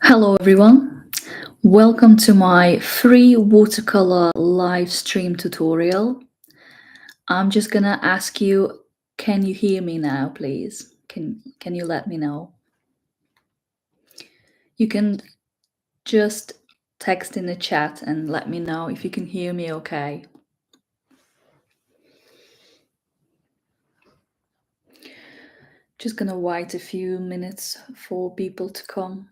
Hello everyone, welcome to my free watercolor live stream tutorial. I'm just gonna ask you, can you hear me now, please? Can you let me know? You can just text in the chat and let me know if you can hear me okay. Just gonna wait a few minutes for people to come.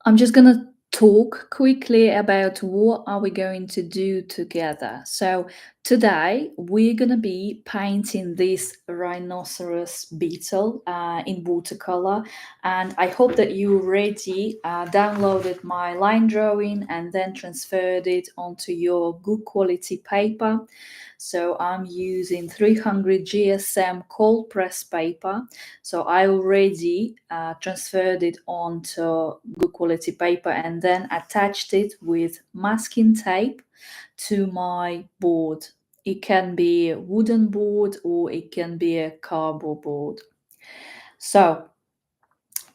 I'm just gonna talk quickly about what are we going to do together. So today we're gonna be painting this rhinoceros beetle in watercolor, and I hope that you already downloaded my line drawing and then transferred it onto your good quality paper. So I'm using 300 GSM cold press paper. So I already transferred it onto good quality paper and then attached it with masking tape to my board. It can be a wooden board or it can be a cardboard board. So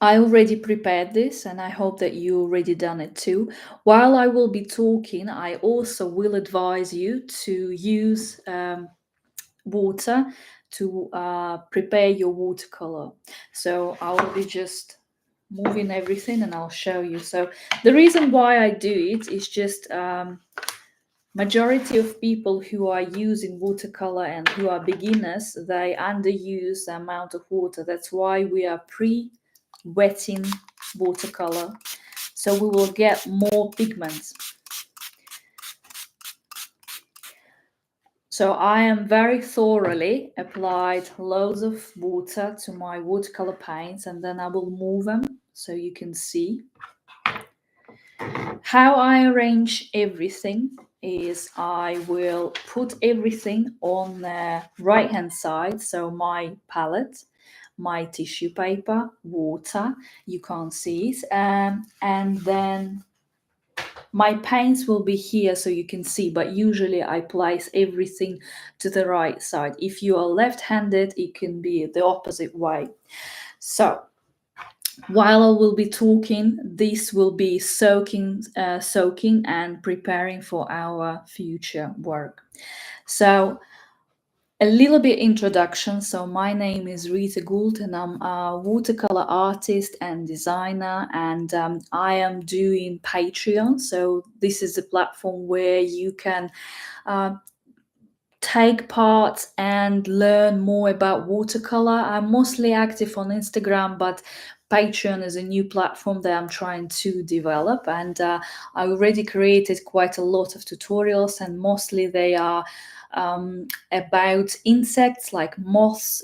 I already prepared this and I hope that you already done it too. While I will be talking, I also will advise you to use water to prepare your watercolor. So I will be just moving everything and I'll show you. So the reason why I do it is just majority of people who are using watercolor and who are beginners, they underuse the amount of water. That's why we are pre-wetting watercolor, so we will get more pigments. So I am very thoroughly applied loads of water to my watercolor paints and then I will move them so you can see. How I arrange everything is I will put everything on the right hand side. So my palette, my tissue paper, water, you can't see it, and then my paints will be here so you can see, but usually I place everything to the right side. If you are left-handed, it can be the opposite way. So while I will be talking, this will be soaking and preparing for our future work. So a little bit introduction. So my name is Rita Gould and I'm a watercolor artist and designer, and I am doing Patreon. So this is a platform where you can take part and learn more about watercolor. I'm mostly active on Instagram, but Patreon is a new platform that I'm trying to develop, and I already created quite a lot of tutorials, and mostly they are about insects like moths,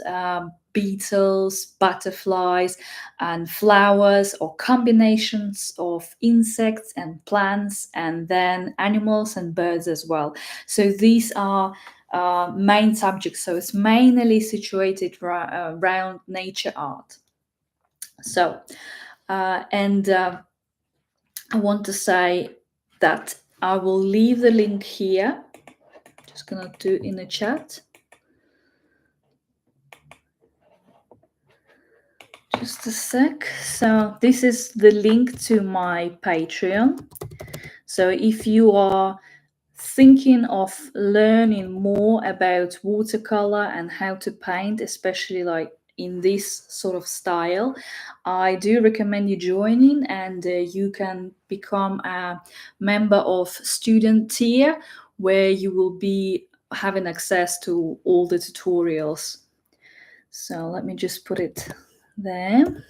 beetles, butterflies, and flowers, or combinations of insects and plants, and then animals and birds as well. So these are main subjects. So it's mainly situated around nature art. So, I want to say that I will leave the link here. Just gonna do in the chat. Just a sec. So this is the link to my Patreon. So if you are thinking of learning more about watercolor and how to paint, especially like in this sort of style, I do recommend you joining, and you can become a member of student tier where you will be having access to all the tutorials. So let me just put it there.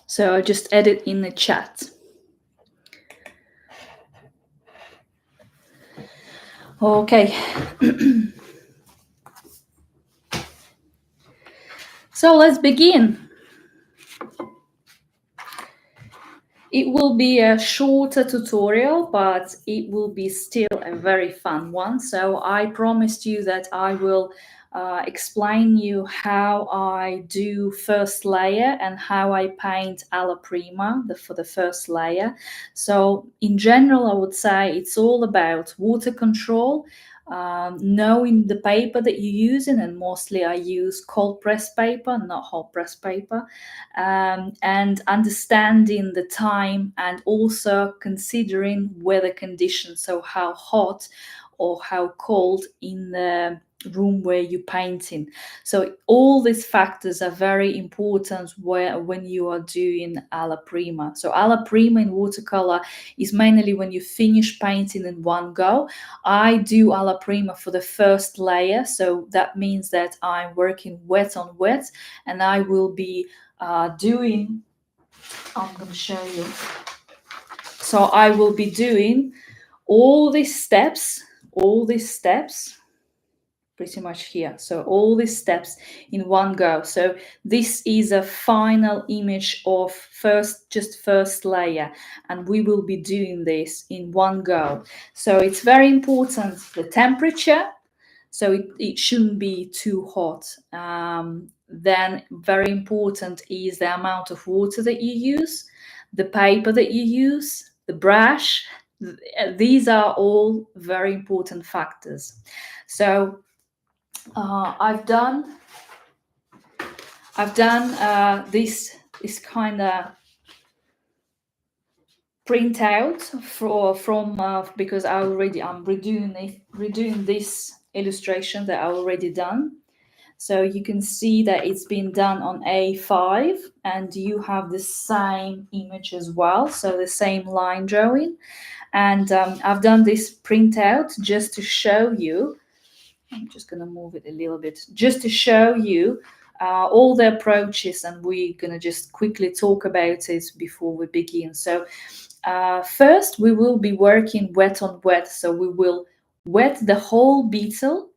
So I just add it in the chat. Okay. So let's begin. It will be a shorter tutorial, but it will be still a very fun one. So I promised you that I will explain you how I do first layer and how I paint alla prima for the first layer. So in general, I would say it's all about water control, knowing the paper that you're using, and mostly I use cold press paper, not hot press paper, and understanding the time and also considering weather conditions, so how hot or how cold in the room where you're painting. So all these factors are very important when you are doing alla prima. So alla prima in watercolor is mainly when you finish painting in one go. I do alla prima for the first layer, so that means that I'm working wet on wet, and I will be doing, I'm going to show you. So I will be doing all these steps pretty much here. So all these steps in one go. So this is a final image of first layer, and we will be doing this in one go. So it's very important, the temperature. So it shouldn't be too hot. Then very important is the amount of water that you use, the paper that you use, the brush. These are all very important factors. So I've done this kind of printout from because I'm redoing this illustration that I already done. So you can see that it's been done on A5, and you have the same image as well, so the same line drawing. And I've done this printout just to show you. I'm just going to move it a little bit, just to show you all the approaches, and we're going to just quickly talk about it before we begin. So first, we will be working wet on wet. So we will wet the whole beetle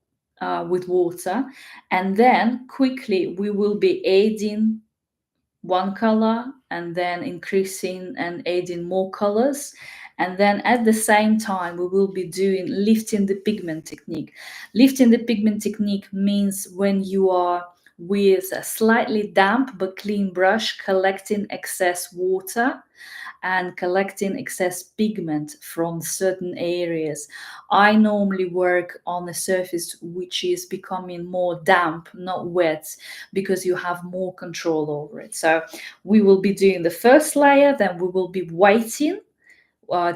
with water, and then quickly we will be adding one color and then increasing and adding more colors. And then at the same time, we will be doing lifting the pigment technique. Lifting the pigment technique means when you are with a slightly damp but clean brush collecting excess water and collecting excess pigment from certain areas. I normally work on a surface which is becoming more damp, not wet, because you have more control over it. So we will be doing the first layer, then we will be waiting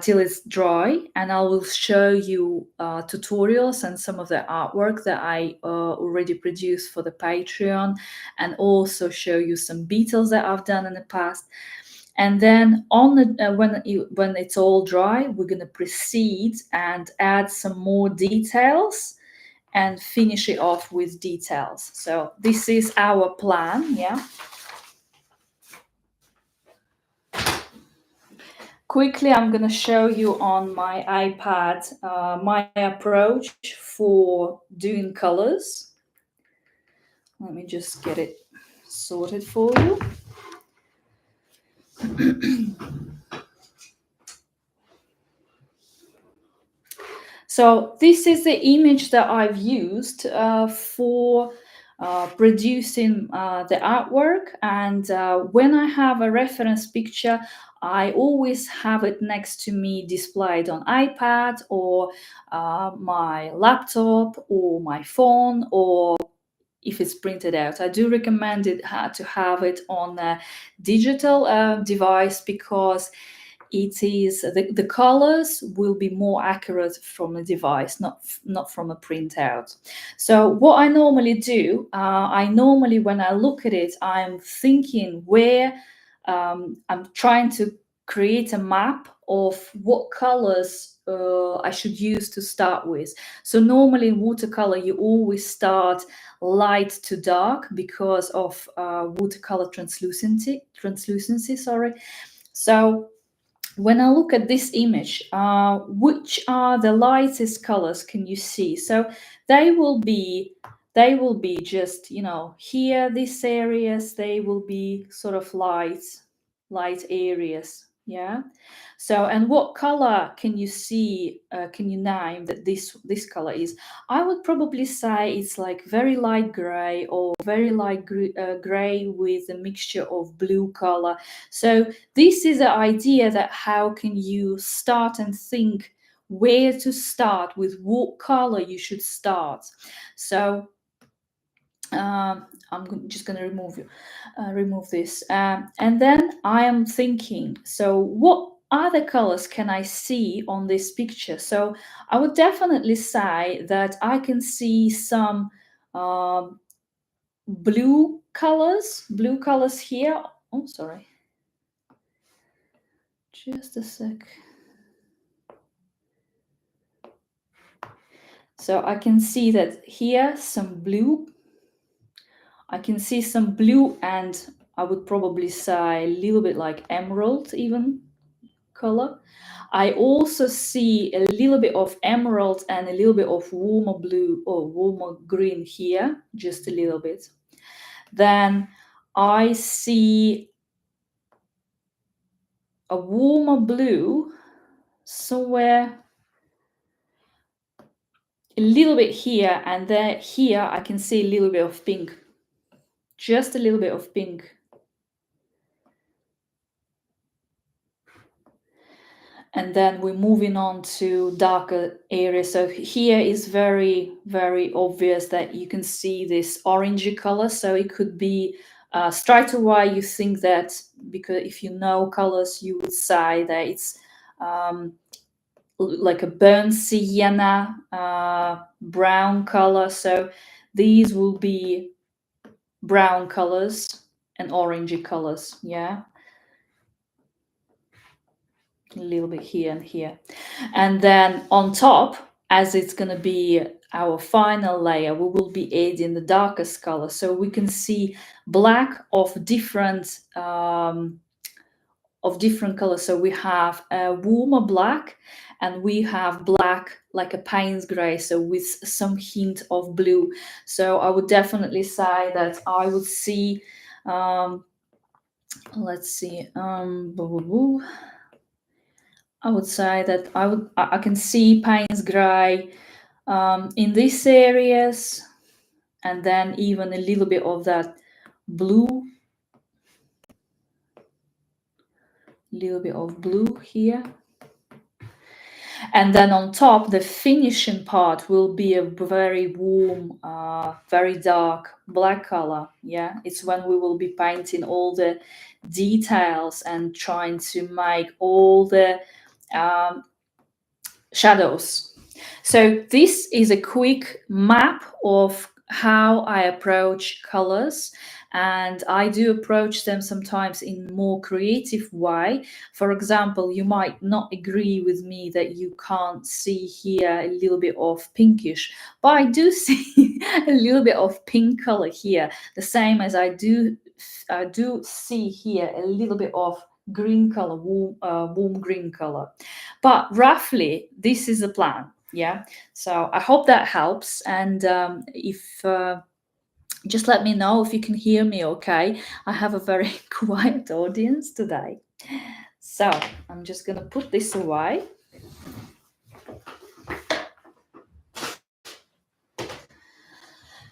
till it's dry, and I will show you tutorials and some of the artwork that I already produced for the Patreon, and also show you some beetles that I've done in the past. And then when it's all dry, we're going to proceed and add some more details and finish it off with details. So this is our plan, yeah. Quickly, I'm going to show you on my iPad my approach for doing colors. Let me just get it sorted for you. So this is the image that I've used for producing the artwork. And when I have a reference picture, I always have it next to me displayed on iPad or my laptop or my phone, or if it's printed out. I do recommend it to have it on a digital device, because it is the colors will be more accurate from a device, not from a printout. So what I normally do, when I look at it, I'm thinking where I'm trying to create a map of what colors I should use to start with. So normally in watercolor, you always start light to dark because of watercolor translucency. Sorry. So when I look at this image, which are the lightest colors can you see? So they will be just, here, these areas, they will be sort of light areas. Yeah. So, and what color can you see? Can you name that this color is? I would probably say it's like very light gray or very light gray with a mixture of blue color. So this is the idea that how can you start and think where to start with what color you should start. So just going to remove this, and then I am thinking. So, what other colors can I see on this picture? So, I would definitely say that I can see some um, blue colors here. Oh, sorry, just a sec. So I can see that here some blue. I can see some blue, and I would probably say a little bit like emerald even color. I also see a little bit of emerald and a little bit of warmer blue or warmer green here, just a little bit. Then I see a warmer blue somewhere a little bit here, and there here I can see a little bit of pink, just a little bit of pink. And then we're moving on to darker areas. So here is very, very obvious that you can see this orangey color. So it could be straight away you think that, because if you know colors, you would say that it's like a burnt sienna brown color. So these will be brown colors and orangey colors. Yeah. A little bit here and here. And then on top, as it's going to be our final layer, we will be adding the darkest color. So we can see black of different colors. So we have a warmer black, and we have black like a Payne's gray, so with some hint of blue. So I would definitely say that I would see, let's see, I would say that I can see Payne's grey in these areas, and then even a little bit of that blue, here. And then on top, the finishing part will be a very warm, very dark black color. Yeah, it's when we will be painting all the details and trying to make all the shadows. So this is a quick map of how I approach colors, and I do approach them sometimes in more creative way. For example, you might not agree with me that you can't see here a little bit of pinkish, but I do see a little bit of pink color here, the same as I do see here a little bit of green color, warm green color. But roughly, this is the plan. Yeah. So I hope that helps. And if just let me know if you can hear me okay. I have a very quiet audience today. So I'm just going to put this away.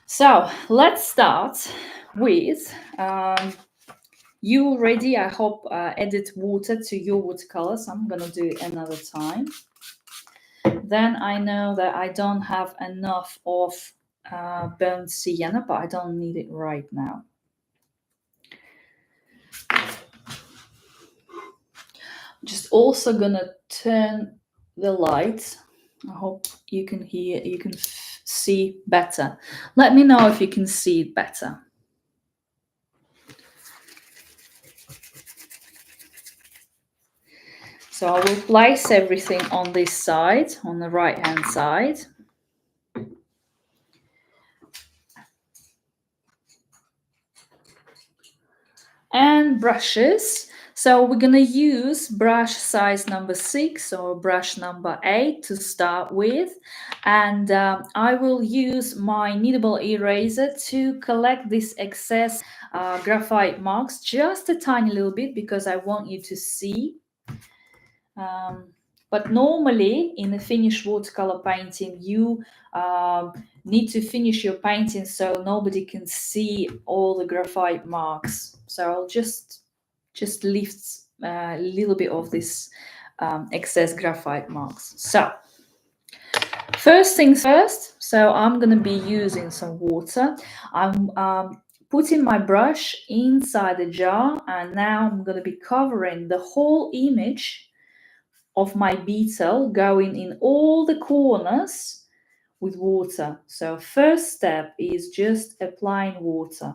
So let's start with, you already, I hope, added water to your watercolors. I'm going to do it another time. Then I know that I don't have enough of burnt sienna, but I don't need it right now. Just also gonna turn the light. I hope you can hear, you can see better. Let me know if you can see it better. So I will place everything on this side, on the right hand side. And brushes. So we're going to use brush size number 6 or brush number 8 to start with. And I will use my kneadable eraser to collect this excess graphite marks, just a tiny little bit, because I want you to see. Um, but normally in a finished watercolor painting, you need to finish your painting so nobody can see all the graphite marks. So I'll just lift a little bit of this excess graphite marks. So first things first, so I'm going to be using some water. I'm putting my brush inside the jar, and now I'm going to be covering the whole image of my beetle, going in all the corners with water. So first step is just applying water.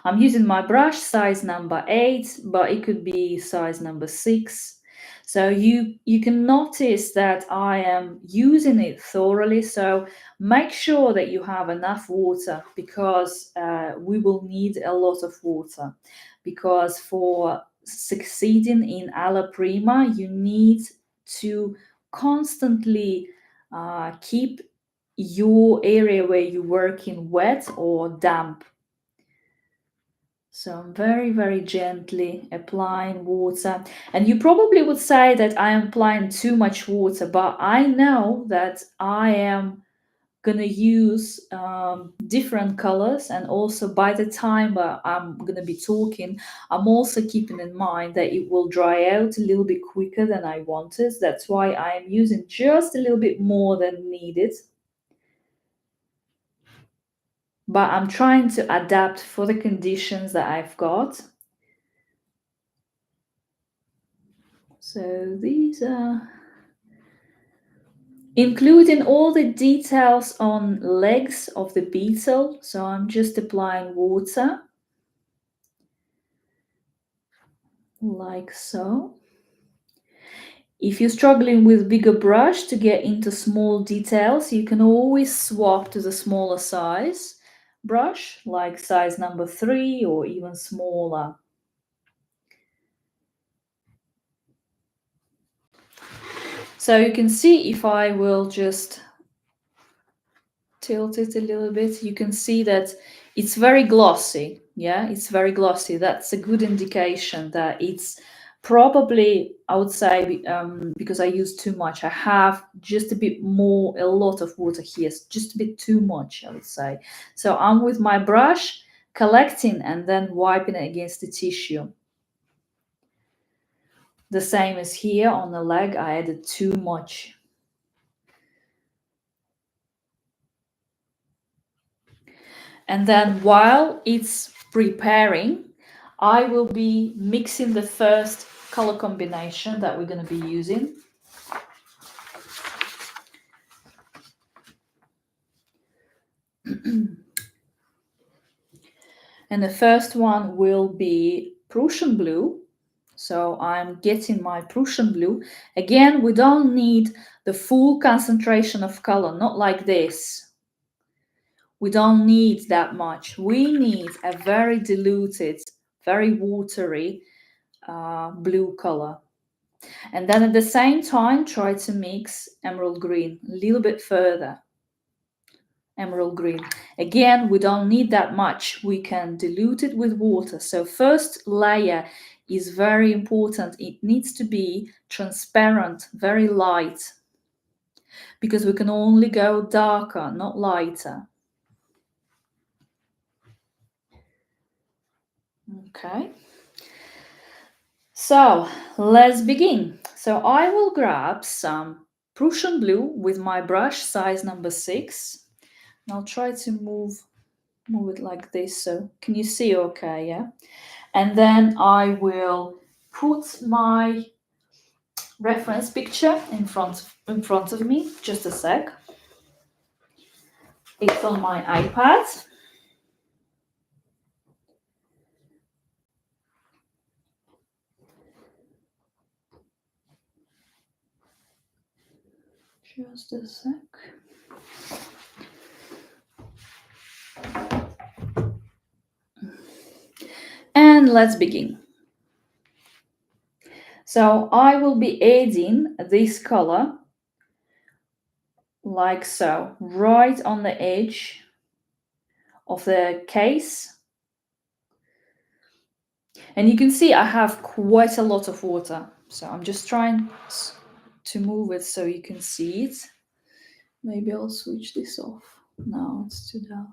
I'm using my brush size number 8, but it could be size number 6. So you can notice that I am using it thoroughly. So make sure that you have enough water, because we will need a lot of water. Because for succeeding in alla prima, you need to constantly keep your area where you work in wet or damp. So I'm very, very gently applying water. And you probably would say that I am applying too much water, but I know that I am going to use different colors. And also by the time I'm going to be talking, I'm also keeping in mind that it will dry out a little bit quicker than I wanted. That's why I'm using just a little bit more than needed. But I'm trying to adapt for the conditions that I've got. So these are including all the details on legs of the beetle. So I'm just applying water like so. If you're struggling with bigger brush to get into small details, you can always swap to the smaller size brush, like size number 3 or even smaller. So you can see, if I will just tilt it a little bit, you can see that it's very glossy. Yeah, it's very glossy. That's a good indication that it's probably, I would say, because I use too much, I have just a bit more, a lot of water here, just a bit too much, I would say. So I'm with my brush collecting and then wiping it against the tissue. The same as here on the leg, I added too much. And then while it's preparing, I will be mixing the first color combination that we're going to be using. And the first one will be Prussian blue. So I'm getting my Prussian blue. Again, we don't need the full concentration of color, not like this. We don't need that much. We need a very diluted, very watery blue color. And then at the same time, try to mix emerald green a little bit further. Emerald green. Again, we don't need that much. We can dilute it with water. So first layer is very important. It needs to be transparent, very light, because we can only go darker, not lighter. Okay. So let's begin. So I will grab some Prussian blue with my brush size number 6. And I'll try to move it like this. So can you see okay? Yeah. And then I will put my reference picture in front of me. Just a sec. It's on my iPad. Just a sec. And let's begin. So I will be adding this color like so, right on the edge of the case. And you can see I have quite a lot of water. So I'm just trying to move it so you can see it. Maybe I'll switch this off. No, it's too dark.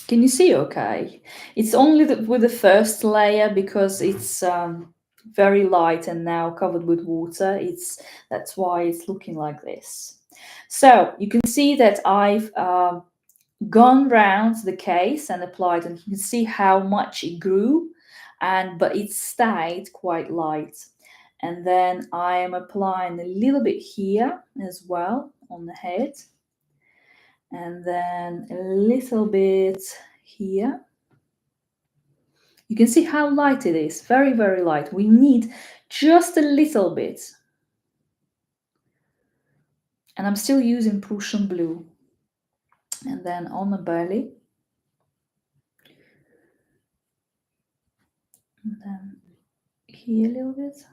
Can you see okay? It's only with the first layer because it's very light and now covered with water. That's why it's looking like this. So you can see that I've gone round the case and applied, and you can see how much it grew, but it stayed quite light. And then I am applying a little bit here as well on the head, and then a little bit here. You can see how light it is, very, very light. We need just a little bit. And I'm still using Prussian blue. And then on the belly. And then here a little bit.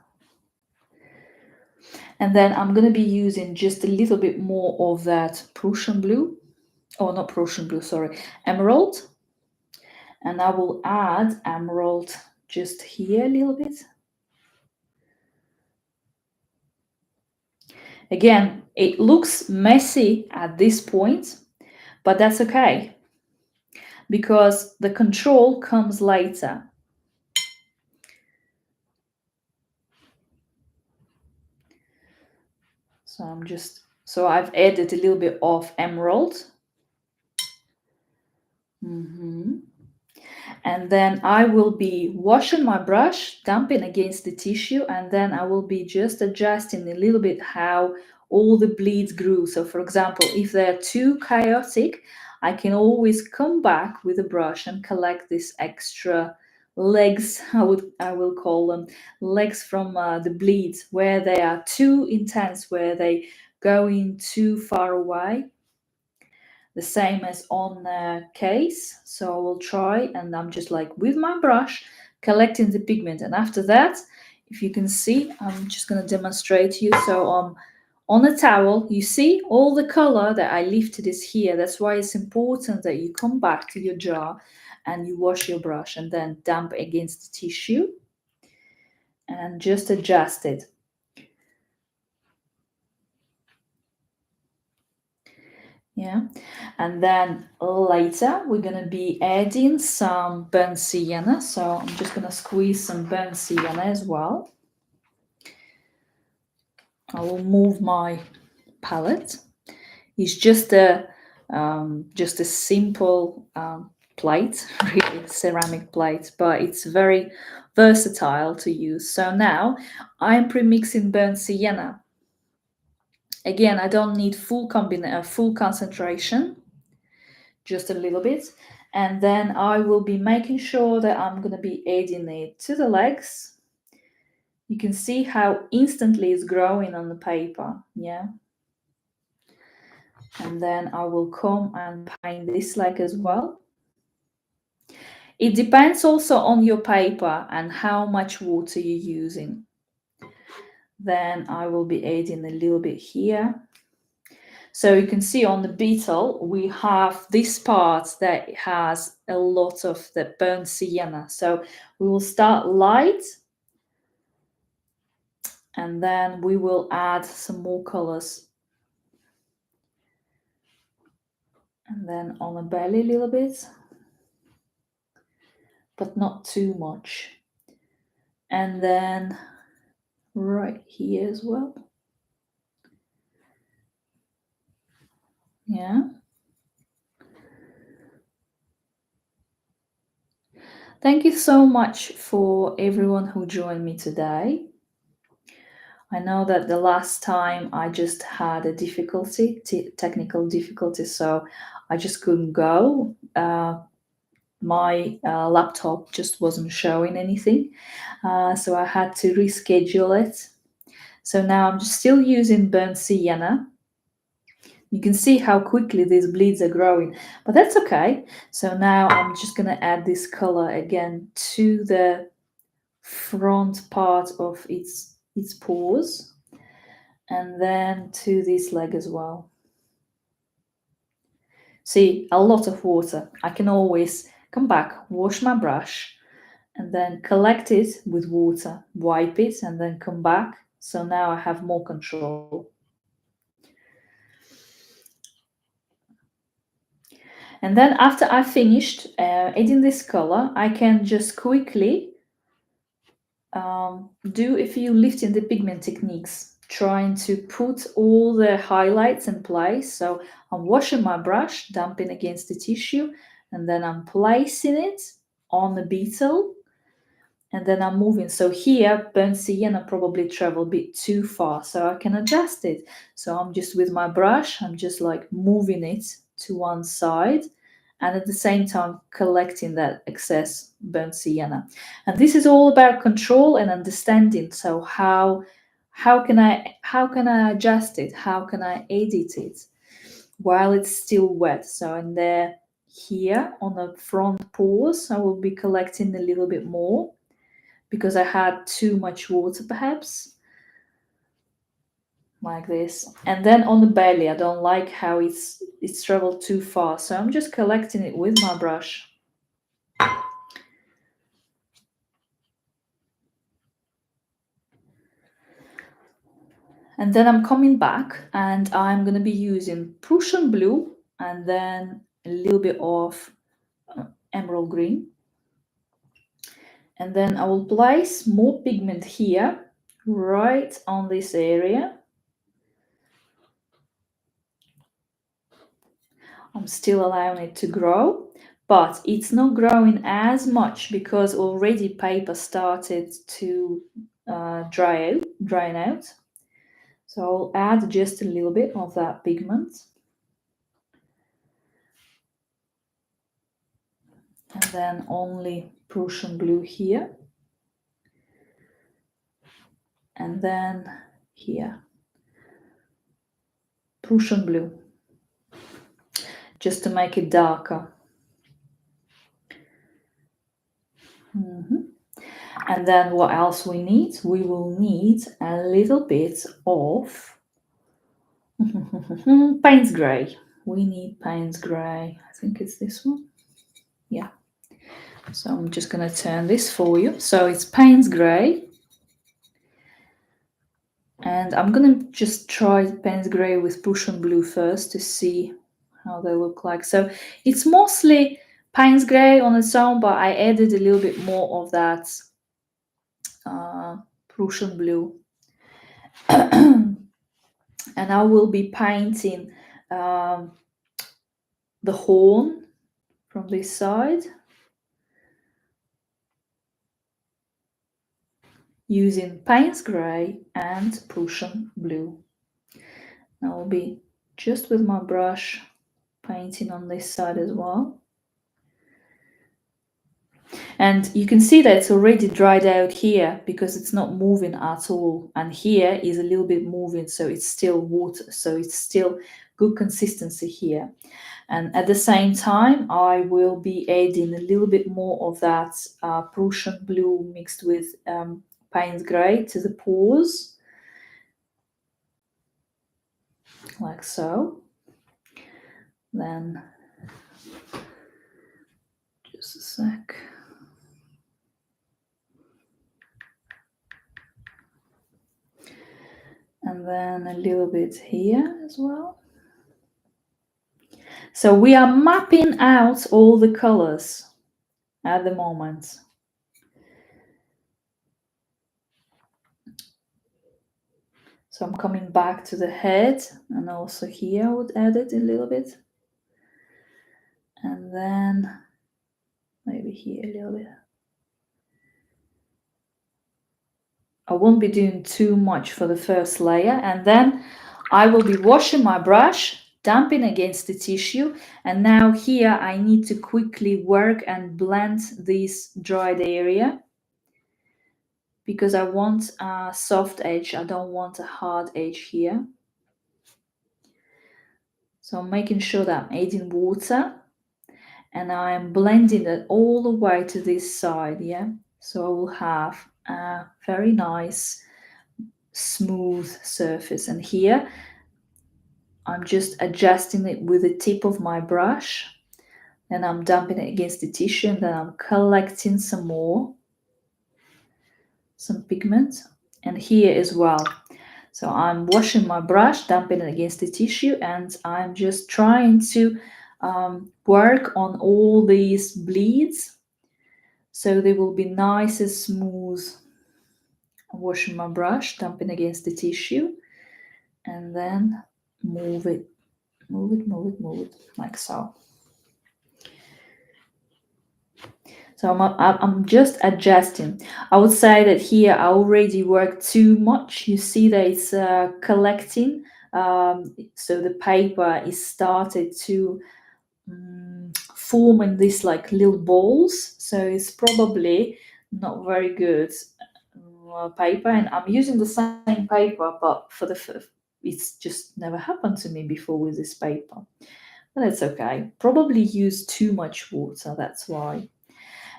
And then I'm going to be using just a little bit more of that Prussian blue. Oh, not Prussian blue, sorry. Emerald. And I will add emerald just here a little bit. Again, it looks messy at this point, but that's okay, because the control comes later. So I've added a little bit of emerald. And then I will be washing my brush, damping against the tissue, and then I will be just adjusting a little bit how all the bleeds grew. So for example, if they're too chaotic, I can always come back with a brush and collect this extra legs, I will call them legs from the bleeds, where they are too intense, where they go in too far away. The same as on the case. So I will try, and I'm just like with my brush collecting the pigment. And after that, if you can see, I'm just going to demonstrate to you. So on a towel, you see all the color that I lifted is here. That's why it's important that you come back to your jar and you wash your brush and then damp against the tissue and just adjust it. Yeah, and then later we're going to be adding some burnt sienna. So I'm just going to squeeze some burnt sienna as well. I will move my palette. It's just a simple plate, really ceramic plate, but it's very versatile to use. So now I'm pre-mixing burnt sienna. Again, I don't need full concentration, just a little bit. And then I will be making sure that I'm going to be adding it to the legs. You can see how instantly it's growing on the paper, yeah. And then I will come and paint this leg as well. It depends also on your paper and how much water you're using. Then I will be adding a little bit here. So you can see on the beetle, we have this part that has a lot of the burnt sienna. So we will start light, and then we will add some more colors. And then on the belly a little bit, but not too much. And then right here as well. Yeah. Thank you so much for everyone who joined me today. I know that the last time I just had a technical difficulty, so I just couldn't go. My laptop just wasn't showing anything, so I had to reschedule it. So now I'm just still using burnt sienna. You can see how quickly these bleeds are growing, but that's okay. So now I'm just going to add this color again to the front part of its paws, and then to this leg as well. See, a lot of water. I can always come back, wash my brush, and then collect it with water, wipe it, and then come back. So now I have more control. And then after I finished adding this color, I can just quickly do a few lifting the pigment techniques, trying to put all the highlights in place. So I'm washing my brush, dumping against the tissue, and then I'm placing it on the beetle, and then I'm moving. So here, burnt sienna probably travel a bit too far, so I can adjust it. So I'm just with my brush, I'm just like moving it to one side, and at the same time collecting that excess burnt sienna. And this is all about control and understanding. So how can I adjust it? How can I edit it while it's still wet? So in there, here on the front paws, I will be collecting a little bit more because I had too much water, perhaps, like this. And then on the belly, I don't like how it's traveled too far, so I'm just collecting it with my brush. And then I'm coming back and I'm going to be using Prussian blue and then a little bit of emerald green. And then I will place more pigment here, right on this area. I'm still allowing it to grow, but it's not growing as much because already paper started to drying out. So I'll add just a little bit of that pigment. And then only Prussian blue here. And then here, Prussian blue, just to make it darker. And then what else we need? We will need a little bit of Payne's grey. We need Payne's grey. I think it's this one. Yeah. So I'm just going to turn this for you. So it's Payne's grey. And I'm going to just try Payne's grey with Prussian blue first to see how they look like. So it's mostly Payne's grey on its own, but I added a little bit more of that Prussian blue. And I will be painting the horn from this side using Payne's grey and Prussian blue. I will be just with my brush painting on this side as well. And you can see that it's already dried out here because it's not moving at all. And here is a little bit moving, so it's still water. So it's still good consistency here. And at the same time, I will be adding a little bit more of that Prussian blue mixed with Payne's grey to the paws, like so. Then, just a sec. And then a little bit here as well. So we are mapping out all the colors at the moment. So I'm coming back to the head, and also here I would add it a little bit. And then maybe here a little bit. I won't be doing too much for the first layer, and then I will be washing my brush, damping against the tissue, and now here I need to quickly work and blend this dried area because I want a soft edge, I don't want a hard edge here. So I'm making sure that I'm adding water and I'm blending it all the way to this side, yeah? So I will have a very nice smooth surface, and here I'm just adjusting it with the tip of my brush, and I'm dumping it against the tissue, and then I'm collecting some pigment, and here as well. So I'm washing my brush, dumping it against the tissue, and I'm just trying to work on all these bleeds so they will be nice and smooth. I'm washing my brush, dumping against the tissue, and then move it, like so. So I'm just adjusting. I would say that here I already worked too much. You see that it's collecting. So the paper is started to form in these like little balls. So it's probably not very good paper. And I'm using the same paper, but it's just never happened to me before with this paper. But that's okay. Probably use too much water. That's why.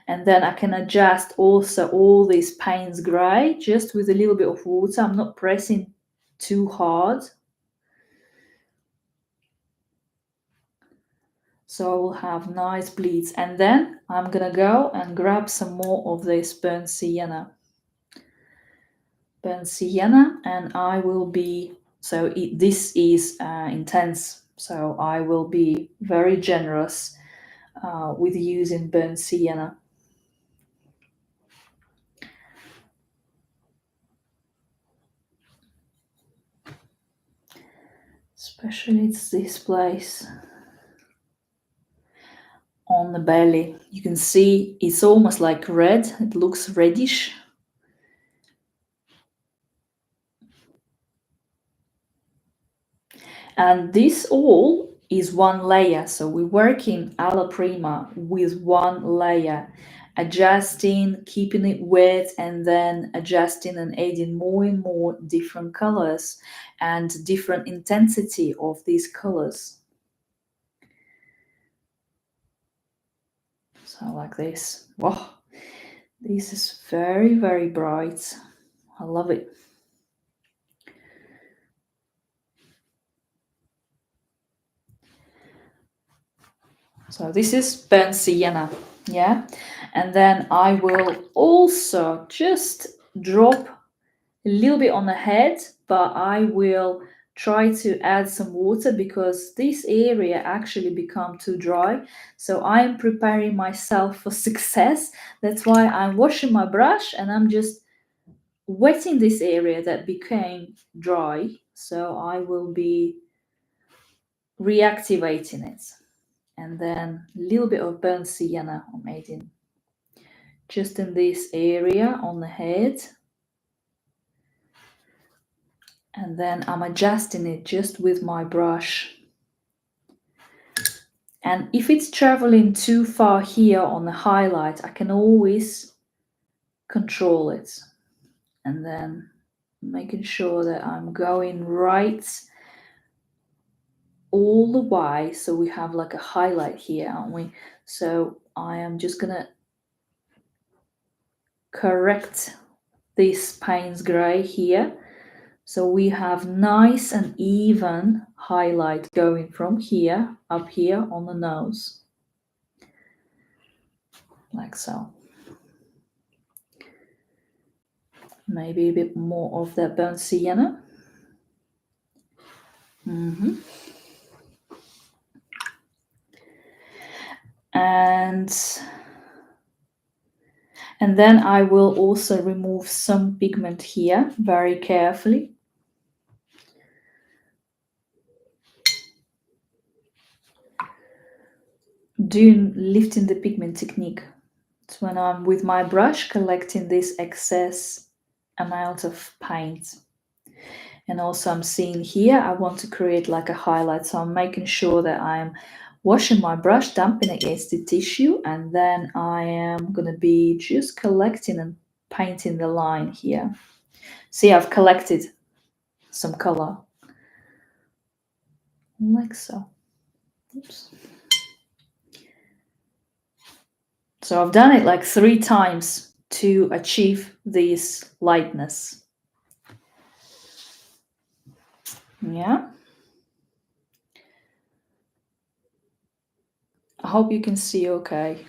And then I can adjust also all these Payne's grey just with a little bit of water. I'm not pressing too hard. So I will have nice bleeds. And then I'm gonna go and grab some more of this burnt sienna. And I will be, this is intense. So I will be very generous with using burnt sienna. Especially it's this place on the belly. You can see it's almost like red. It looks reddish. And this all is one layer. So we're working alla prima with one layer, adjusting, keeping it wet, and then adjusting and adding more and more different colors and different intensity of these colors. So like this. Wow, this is very, very bright. I love it. So this is burnt sienna, yeah? And then I will also just drop a little bit on the head, but I will try to add some water because this area actually become too dry. So I'm preparing myself for success. That's why I'm washing my brush and I'm just wetting this area that became dry. So I will be reactivating it. And then a little bit of burnt sienna I'm adding just in this area on the head. And then I'm adjusting it just with my brush. And if it's traveling too far here on the highlight, I can always control it. And then making sure that I'm going right all the way. So we have like a highlight here, aren't we? So I am just gonna correct this Payne's grey here. So we have nice and even highlight going from here up here on the nose, like so. Maybe a bit more of that burnt sienna. And then I will also remove some pigment here very carefully. Lifting the pigment technique. It's when I'm with my brush collecting this excess amount of paint. And also I'm seeing here, I want to create like a highlight. So I'm making sure that I'm washing my brush, dumping it against the tissue, and then I am going to be just collecting and painting the line here. See, I've collected some color, like so. Oops. So I've done it like 3 times to achieve this lightness. Yeah. I hope you can see okay.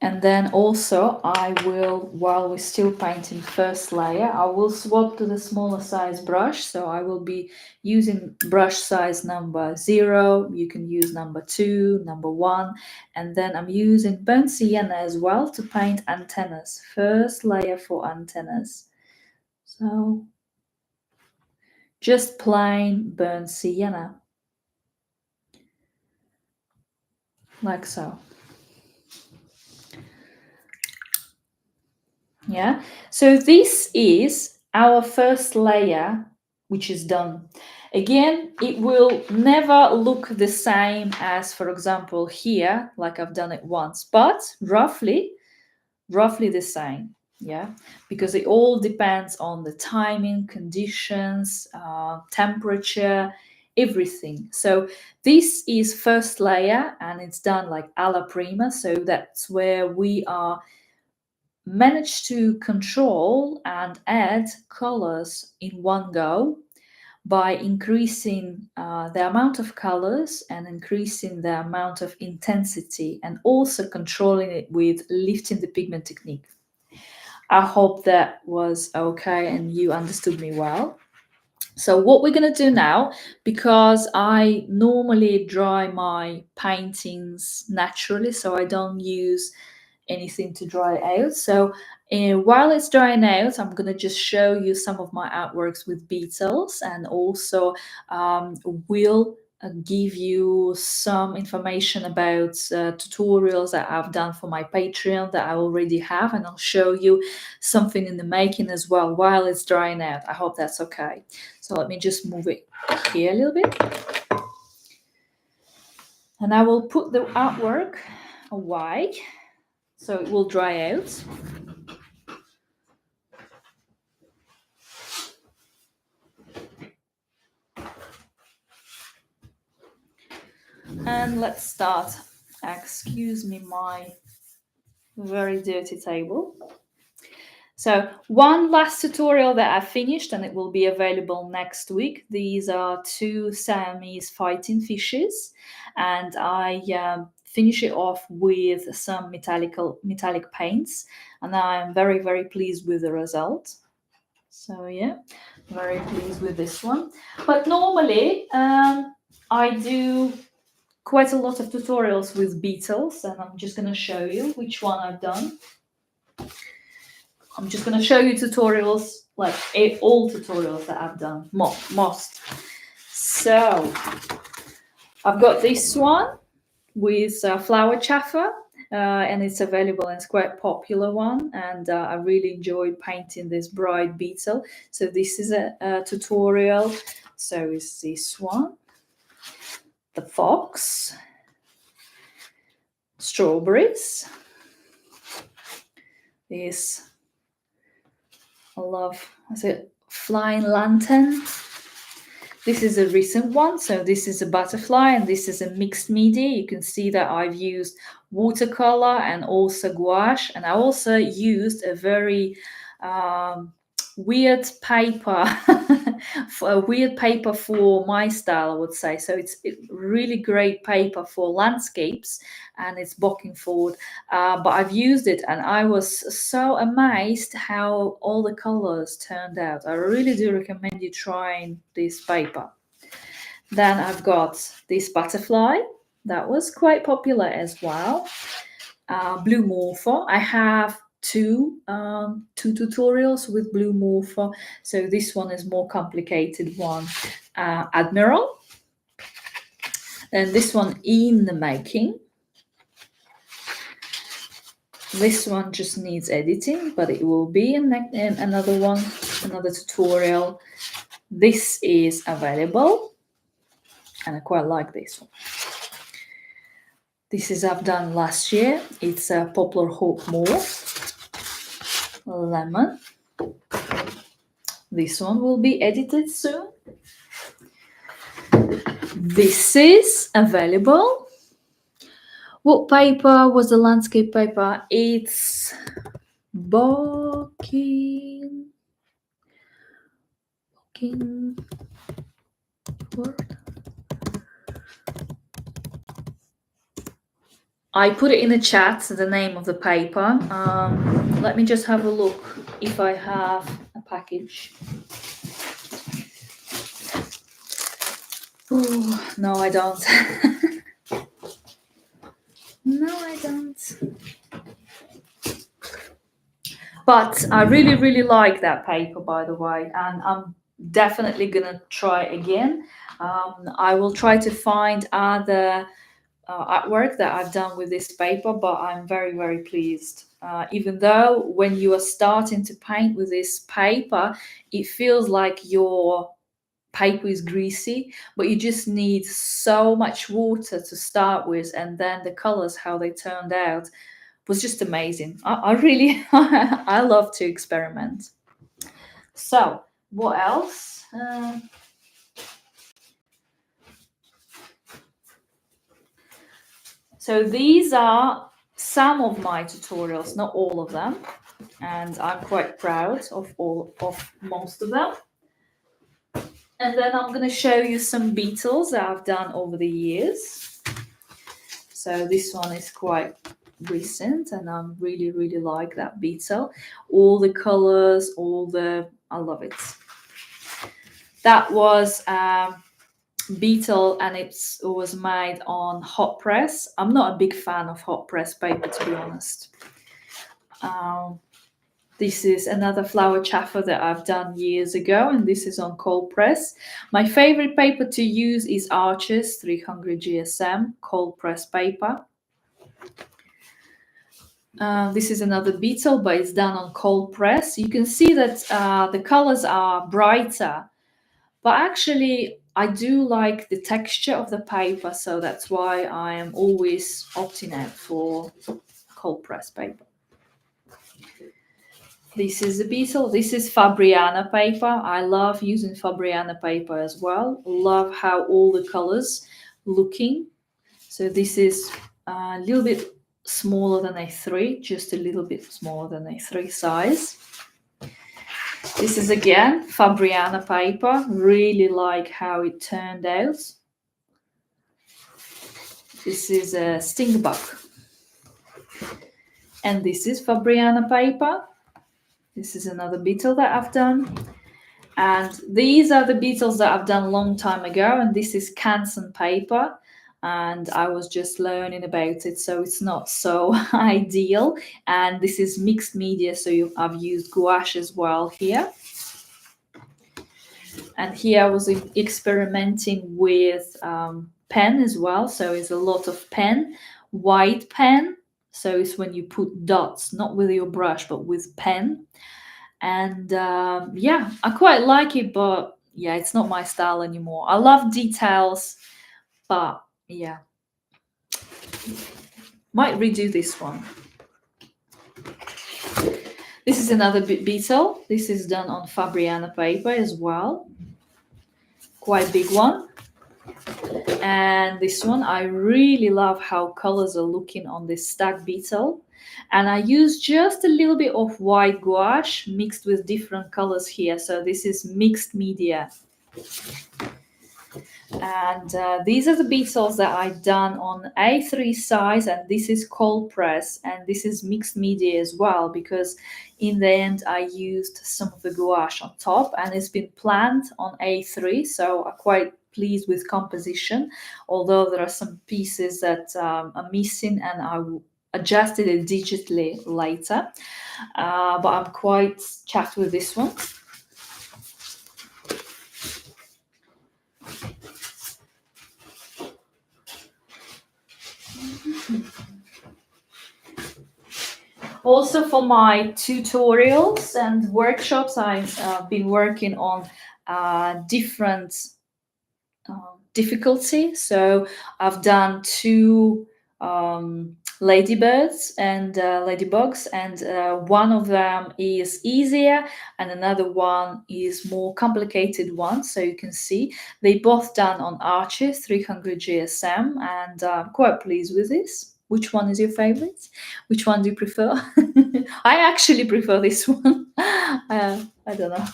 And then also I will, while we're still painting first layer, I will swap to the smaller size brush. So I will be using brush size number 0. You can use number 2, number 1. And then I'm using burnt sienna as well to paint antennas. First layer for antennas. So just plain burnt sienna. Like so. Yeah, so this is our first layer, which is done. Again, it will never look the same as, for example, here, like I've done it once, but roughly the same. Yeah, because it all depends on the timing, conditions, temperature, everything. So this is first layer and it's done like alla prima. So that's where we are managed to control and add colors in one go by increasing the amount of colors and increasing the amount of intensity and also controlling it with lifting the pigment technique. I hope that was okay and you understood me well. So what we're going to do now, because I normally dry my paintings naturally, so I don't use anything to dry out. So while it's drying out, I'm going to just show you some of my artworks with beetles, and also will give you some information about tutorials that I've done for my Patreon that I already have, and I'll show you something in the making as well while it's drying out. I hope that's okay. So let me just move it here a little bit. And I will put the artwork away so it will dry out. And let's start. Excuse me, my very dirty table. So one last tutorial that I finished, and it will be available next week. These are 2 Siamese fighting fishes, and I finish it off with some metallic paints, and I am very, very pleased with the result. So yeah, very pleased with this one. But normally I do quite a lot of tutorials with beetles, and I'm just going to show you which one I've done. I'm just going to show you tutorials, like all tutorials that I've done, most. So I've got this one with flower chaffer, and it's available and it's quite a popular one, and I really enjoyed painting this bright beetle. So this is a tutorial. So is this one, the fox, strawberries, this, I love, is it flying lantern? This is a recent one, so this is a butterfly and this is a mixed media. You can see that I've used watercolor and also gouache, and I also used a very weird paper for my style, I would say. So it's really great paper for landscapes, and it's bocking forward, but I've used it and I was so amazed how all the colors turned out. I really do recommend you trying this paper. Then I've got this butterfly that was quite popular as well, blue morpho. I have two tutorials with blue morpho, so this one is more complicated one, admiral, and this one in the making. This one just needs editing, but it will be in another one, another tutorial. This is available, and I quite like this one. This is I've done last year. It's a poplar hawk morph, lemon. This one will be edited soon. This is available. What paper was the landscape paper? It's Barking. Word. I put it in the chat, the name of the paper. Let me just have a look if I have a package. Ooh, no, I don't. No, I don't. But I really, really like that paper, by the way, and I'm definitely gonna try again. I will try to find other artwork that I've done with this paper, but I'm very, very pleased. Even though when you are starting to paint with this paper, it feels like your paper is greasy, but you just need so much water to start with, and then the colors, how they turned out, was just amazing. I really, I love to experiment. So, what else? So these are some of my tutorials, not all of them, and I'm quite proud of most of them. And then I'm going to show you some beetles that I've done over the years. So this one is quite recent, and I really, really like that beetle. All the colors, I love it. That was beetle, and it was made on hot press. I'm not a big fan of hot press paper, to be honest. This is another flower chaffer that I've done years ago, and this is on cold press. My favorite paper to use is Arches 300 GSM cold press paper. This is another beetle, but it's done on cold press. You can see that the colors are brighter, but actually I do like the texture of the paper, so that's why I am always opting out for cold press paper. This is a beetle. This is Fabriana paper. I love using Fabriana paper as well. Love how all the colors looking. So this is a little bit smaller than A3, just a little bit smaller than A3 size. This is again Fabriana paper. Really like how it turned out. This is a stingbug. And this is Fabriana paper. This is another beetle that I've done. And these are the beetles that I've done a long time ago. And this is Canson paper. And I was just learning about it, so it's not so ideal. And this is mixed media, so I've used gouache as well here. And here I was experimenting with pen as well. So it's a lot of pen, white pen. So it's when you put dots, not with your brush, but with pen. And yeah, I quite like it, but yeah, it's not my style anymore. I love details, but yeah, might redo this one. This is another beetle. This is done on Fabriana paper as well. Quite big one. And this one, I really love how colors are looking on this stag beetle. And I use just a little bit of white gouache mixed with different colors here. So this is mixed media. And these are the beetles that I've done on A3 size, and this is cold press, and this is mixed media as well, because in the end I used some of the gouache on top, and it's been planned on A3, so I'm quite pleased with composition, although there are some pieces that are missing, and I will adjust it digitally later, but I'm quite chuffed with this one. Also, for my tutorials and workshops, I've been working on different difficulty. So I've done 2 ladybirds and ladybugs, and one of them is easier and another one is more complicated one. So you can see they both done on Arches 300 GSM, and I'm quite pleased with this. Which one is your favorite? Which one do you prefer? I actually prefer this one. I don't know.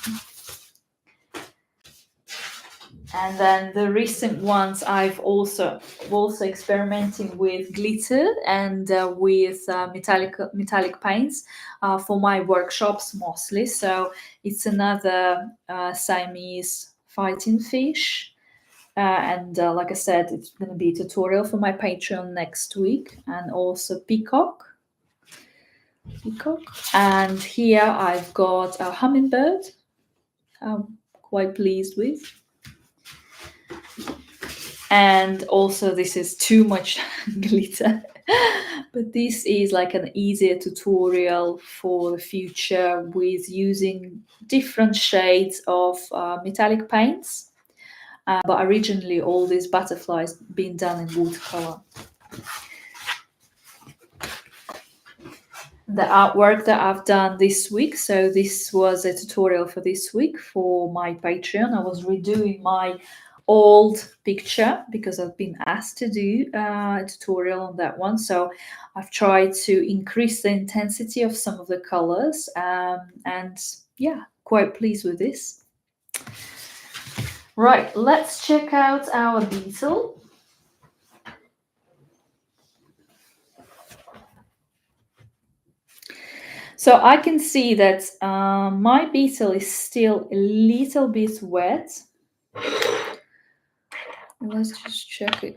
And then the recent ones, I've also experimenting with glitter and with metallic paints for my workshops mostly. So it's another Siamese fighting fish. And like I said, it's going to be a tutorial for my Patreon next week, and also peacock. And here I've got a hummingbird. I'm quite pleased with. And also, this is too much glitter. But this is like an easier tutorial for the future with using different shades of metallic paints. But originally, all these butterflies been done in watercolor. The artwork that I've done this week, so this was a tutorial for this week for my Patreon. I was redoing my old picture because I've been asked to do a tutorial on that one. So I've tried to increase the intensity of some of the colors, and yeah, quite pleased with this. Right, let's check out our beetle. So I can see that my beetle is still a little bit wet. Let's just check it.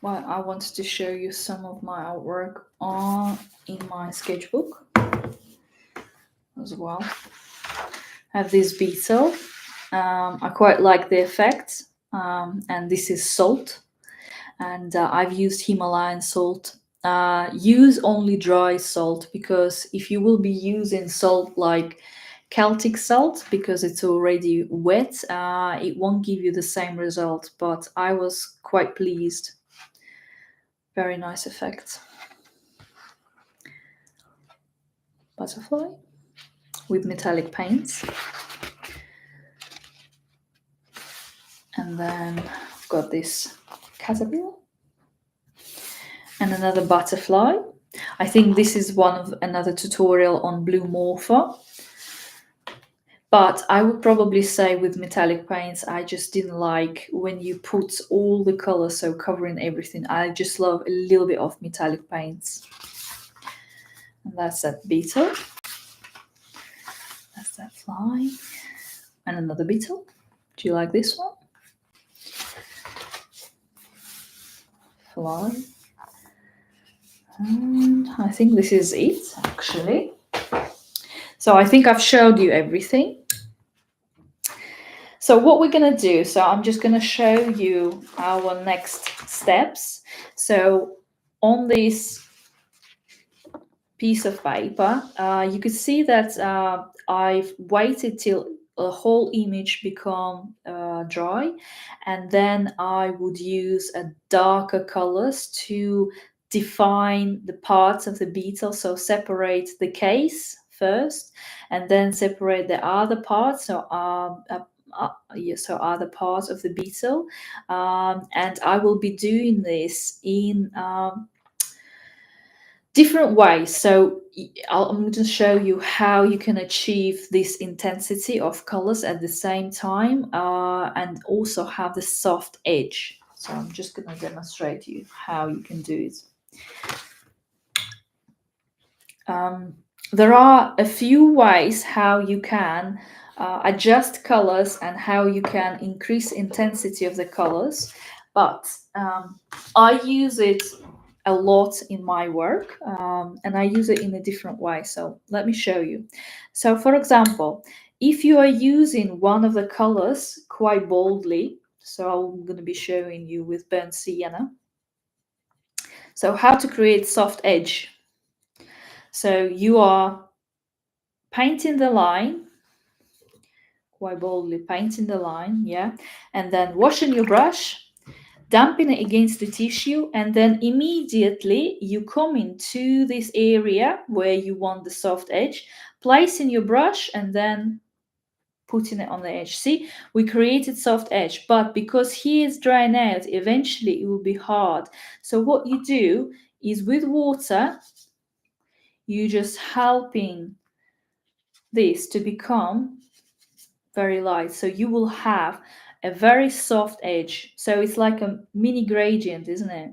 Well, I wanted to show you some of my artwork in my sketchbook as well. I have this beetle. I quite like the effect, and this is salt. And I've used Himalayan salt. Use only dry salt, because if you will be using salt like Celtic salt, because it's already wet, it won't give you the same result. But I was quite pleased. Very nice effect. Butterfly with metallic paints. And then I've got this caterpillar and another butterfly. I think this is one of another tutorial on blue morpher. But I would probably say with metallic paints, I just didn't like when you put all the colors, so covering everything. I just love a little bit of metallic paints. And that's that beetle. That's that fly. And another beetle. Do you like this one? Fly. And I think this is it, actually. So I think I've showed you everything. So what we're going to do, so I'm just going to show you our next steps. So on this piece of paper, you could see that I've waited till the whole image become dry, and then I would use a darker colors to define the parts of the beetle. So separate the case first, and then separate the other parts. So so other parts of the beetle, and I will be doing this in different ways. So I'm going to show you how you can achieve this intensity of colors at the same time, and also have the soft edge. So I'm just going to demonstrate you how you can do it. There are a few ways how you can adjust colors and how you can increase intensity of the colors, but I use it a lot in my work, and I use it in a different way. So let me show you. So for example, if you are using one of the colors quite boldly, so I'm going to be showing you with burnt sienna. So how to create soft edge. So you are painting the line, quite boldly painting the line, yeah, and then washing your brush, damping it against the tissue, and then immediately you come into this area where you want the soft edge, placing your brush and then putting it on the edge. See, we created soft edge, but because here is drying out, eventually it will be hard. So what you do is with water, you just helping this to become very light. So you will have a very soft edge. So it's like a mini gradient, isn't it?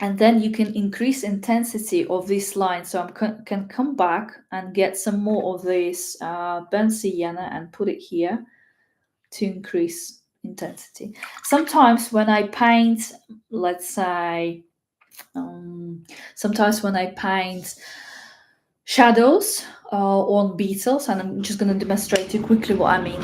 And then you can increase intensity of this line. So I can come back and get some more of this burnt sienna and put it here to increase intensity. Sometimes when I paint, let's say, sometimes when I paint shadows on beetles, and I'm just going to demonstrate you quickly what I mean.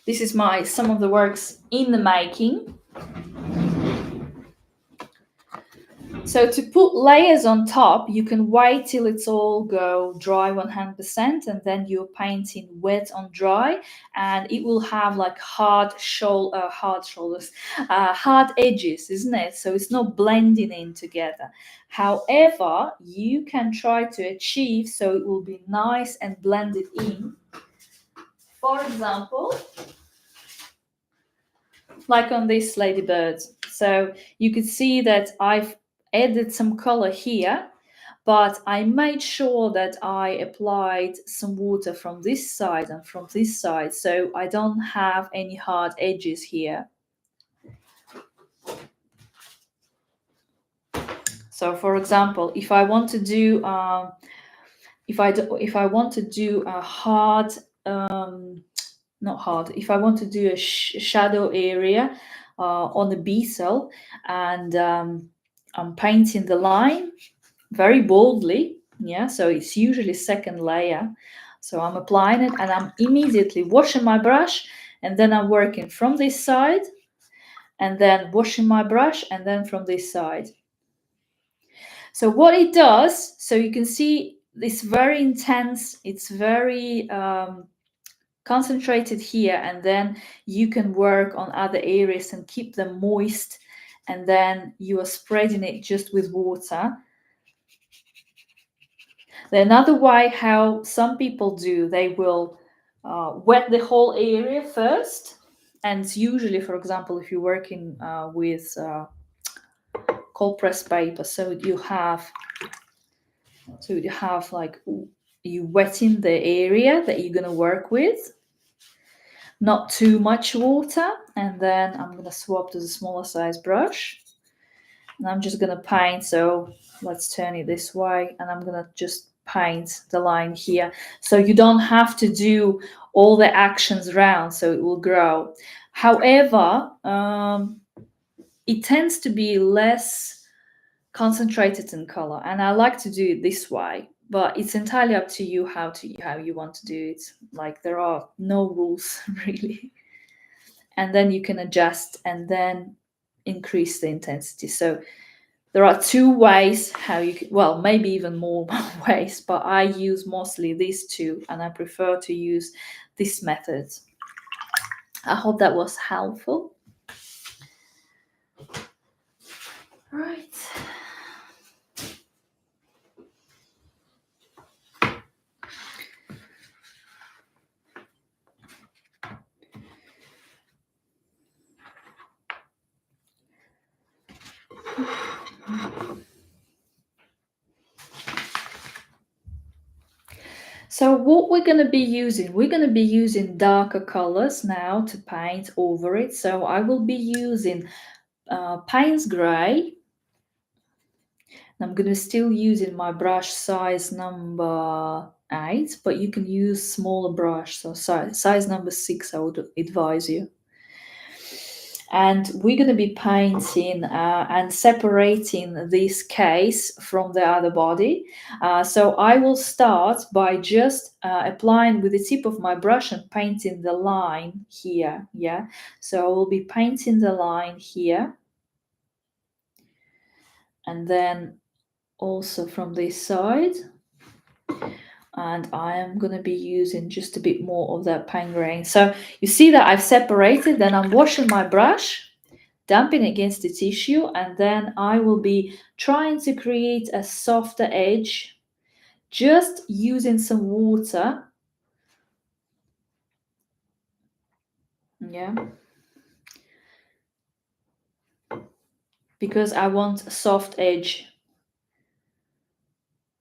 This is some of the works in the making. So to put layers on top, you can wait till it's all go dry 100%, and then you're painting wet on dry, and it will have like hard shoulders, hard edges, isn't it? So it's not blending in together. However, you can try to achieve so it will be nice and blended in. For example, like on these ladybirds. So you could see that I've added some color here, but I made sure that I applied some water from this side and from this side, so I don't have any hard edges here. So for example, if I want to do if I want to do a hard not hard, if I want to do a shadow area on the beetle, and I'm painting the line very boldly, yeah, so it's usually second layer. So I'm applying it and I'm immediately washing my brush, and then I'm working from this side and then washing my brush and then from this side. So what it does, so you can see it's very intense, it's very concentrated here, and then you can work on other areas and keep them moist, and then you are spreading it just with water. Another way how some people do, they will wet the whole area first, and usually, for example, if you're working with cold press paper, so you have like you wetting the area that you're going to work with, not too much water, and then I'm going to swap to the smaller size brush, and I'm just going to paint. So let's turn it this way, and I'm going to just paint the line here, so you don't have to do all the actions around, so it will grow. However, it tends to be less concentrated in color, and I like to do it this way, but it's entirely up to you how you want to do it. Like, there are no rules really, and then you can adjust and then increase the intensity. So there are two ways how you can, well, maybe even more ways, but I use mostly these two, and I prefer to use this method. I hope that was helpful. Right. So what we're going to be using darker colors now to paint over it. So I will be using Payne's Grey, I'm going to still using my brush size number 8, but you can use smaller brush, so size number 6 I would advise you. And we're going to be painting and separating this case from the other body. So I will start by just applying with the tip of my brush and painting the line here. Yeah, so I will be painting the line here, and then also from this side. And I am going to be using just a bit more of that Payne grain. So you see that I've separated, then I'm washing my brush, damping against the tissue, and then I will be trying to create a softer edge, just using some water. Yeah. Because I want a soft edge.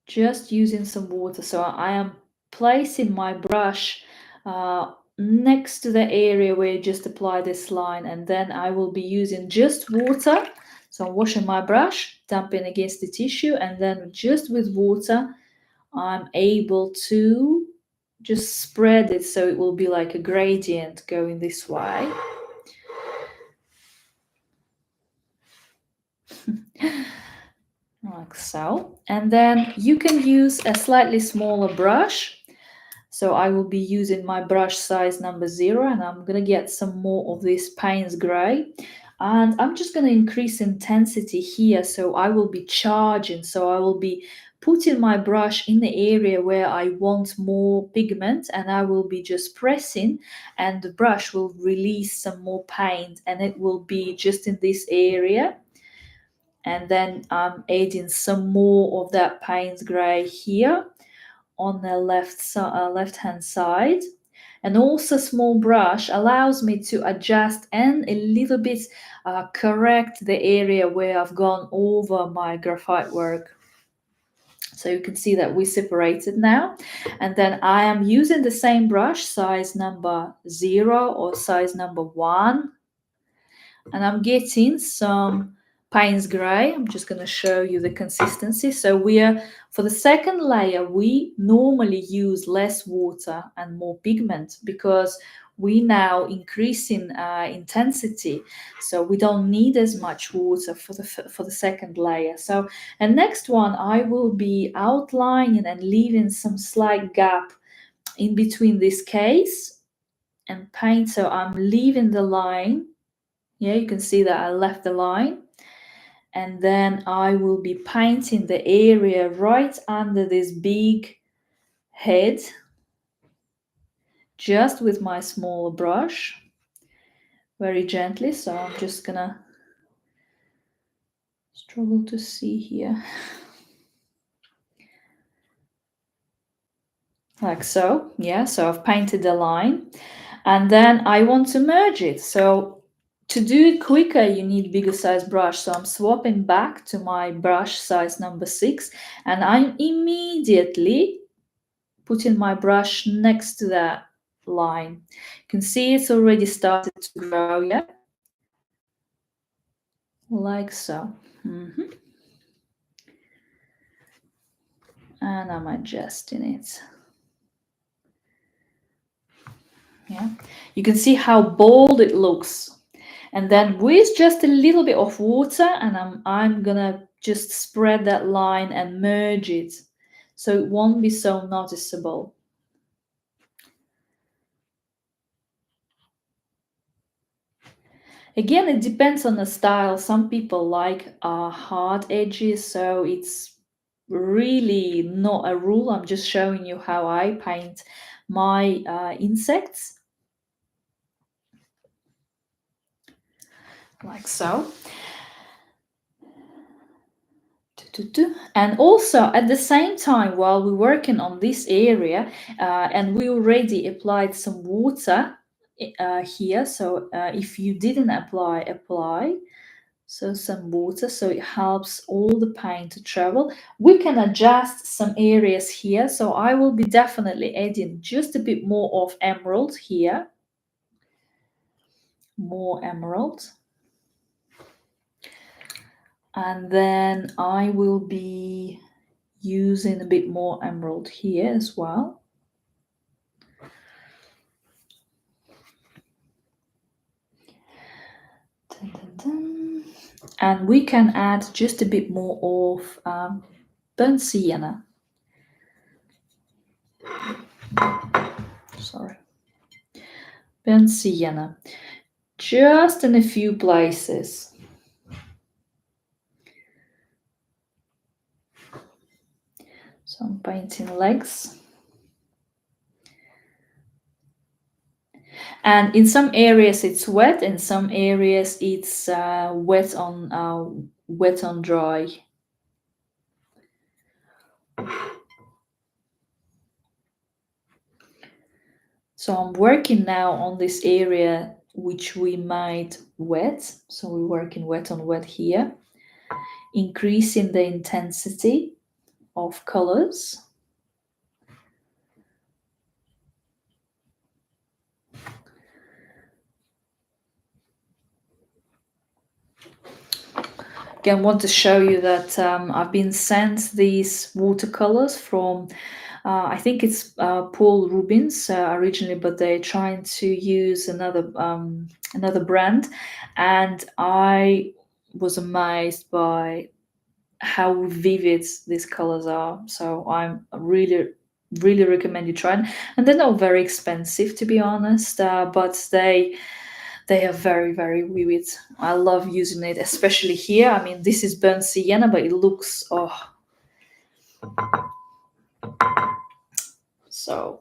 Just using some water. So I am placing my brush next to the area where you just apply this line, and then I will be using just water. So I'm washing my brush, damping against the tissue, and then just with water I'm able to just spread it so it will be like a gradient going this way. Like so. And then you can use a slightly smaller brush. So I will be using my brush size number 0, and I'm going to get some more of this Payne's grey. And I'm just going to increase intensity here. So I will be charging. So I will be putting my brush in the area where I want more pigment, and I will be just pressing, and the brush will release some more paint, and it will be just in this area. And then I'm adding some more of that Payne's grey here on the left hand side. And also small brush allows me to adjust and a little bit correct the area where I've gone over my graphite work. So you can see that we separated now. And then I am using the same brush, size number 0 or size number 1. And I'm getting some Payne's grey. I'm just going to show you the consistency. So for the second layer, we normally use less water and more pigment because we now increasing intensity, so we don't need as much water for the second layer. So, and next one, I will be outlining and leaving some slight gap in between this case and paint. So I'm leaving the line. Yeah, you can see that I left the line. And then I will be painting the area right under this big head, just with my small brush, very gently. So I'm just gonna struggle to see here. Like so. Yeah, so I've painted the line. And then I want to merge it. So to do it quicker, you need bigger size brush. So I'm swapping back to my brush size number 6, and I'm immediately putting my brush next to that line. You can see it's already started to grow, yeah? Like so. And I'm adjusting it. Yeah, you can see how bold it looks. And then with just a little bit of water, and I'm gonna just spread that line and merge it so it won't be so noticeable. Again, it depends on the style. Some people like hard edges, so it's really not a rule. I'm just showing you how I paint my insects. Like so. And also at the same time, while we're working on this area, and we already applied some water here, so if you didn't apply so some water, so it helps all the paint to travel. We can adjust some areas here, so I will be definitely adding just a bit more of emerald here, more emerald. And then I will be using a bit more emerald here as well. Dun, dun, dun. And we can add just a bit more of burnt sienna. Sorry. Burnt sienna. Just in a few places. So I'm painting legs. And in some areas it's wet, in some areas it's wet on dry. So I'm working now on this area which we made wet. So we're working wet on wet here, increasing the intensity of colors. Again, want to show you that I've been sent these watercolors from I think it's Paul Rubens originally, but they're trying to use another brand, and I was amazed by how vivid these colors are. So I'm really recommend you try it. And they're not very expensive, to be honest, but they are very vivid. I love using it, especially here. I mean, this is burnt sienna, but it looks so.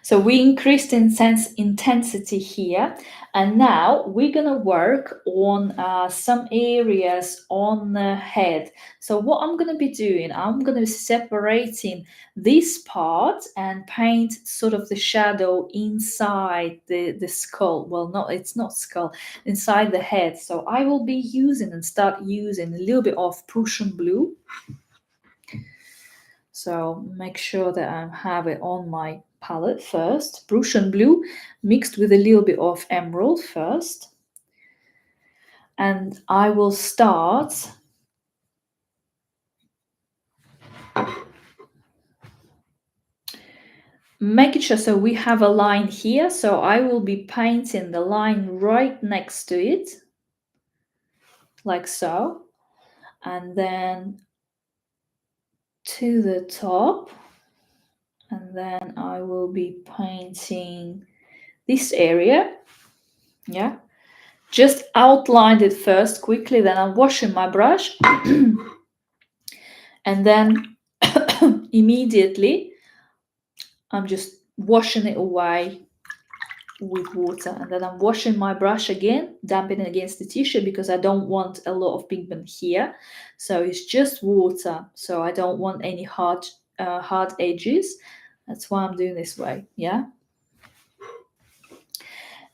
So we increased intensity here, and now we're gonna work on some areas on the head. So what I'm gonna be doing, I'm gonna be separating this part and paint sort of the shadow inside the skull. Well, no, it's not skull, inside the head. So I will be using and start using a little bit of Prussian blue. So make sure that I have it on my palette first. Prussian blue mixed with a little bit of emerald first. And I will start making sure, so we have a line here. So I will be painting the line right next to it, like so. And then to the top. And then I will be painting this area. Yeah. Just outlined it first quickly, then I'm washing my brush. And then immediately I'm just washing it away with water. And then I'm washing my brush again, damping it against the t-shirt because I don't want a lot of pigment here. So it's just water. So I don't want any hard edges. That's why I'm doing this way. Yeah.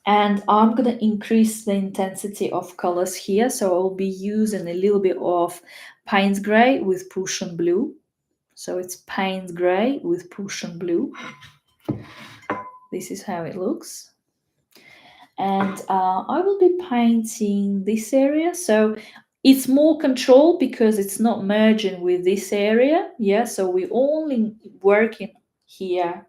And I'm going to increase the intensity of colors here. So I'll be using a little bit of Payne's Grey with Prussian blue. So it's Payne's Grey with Prussian blue. This is how it looks. And I will be painting this area. So it's more controlled because it's not merging with this area. Yeah, so we're only working here.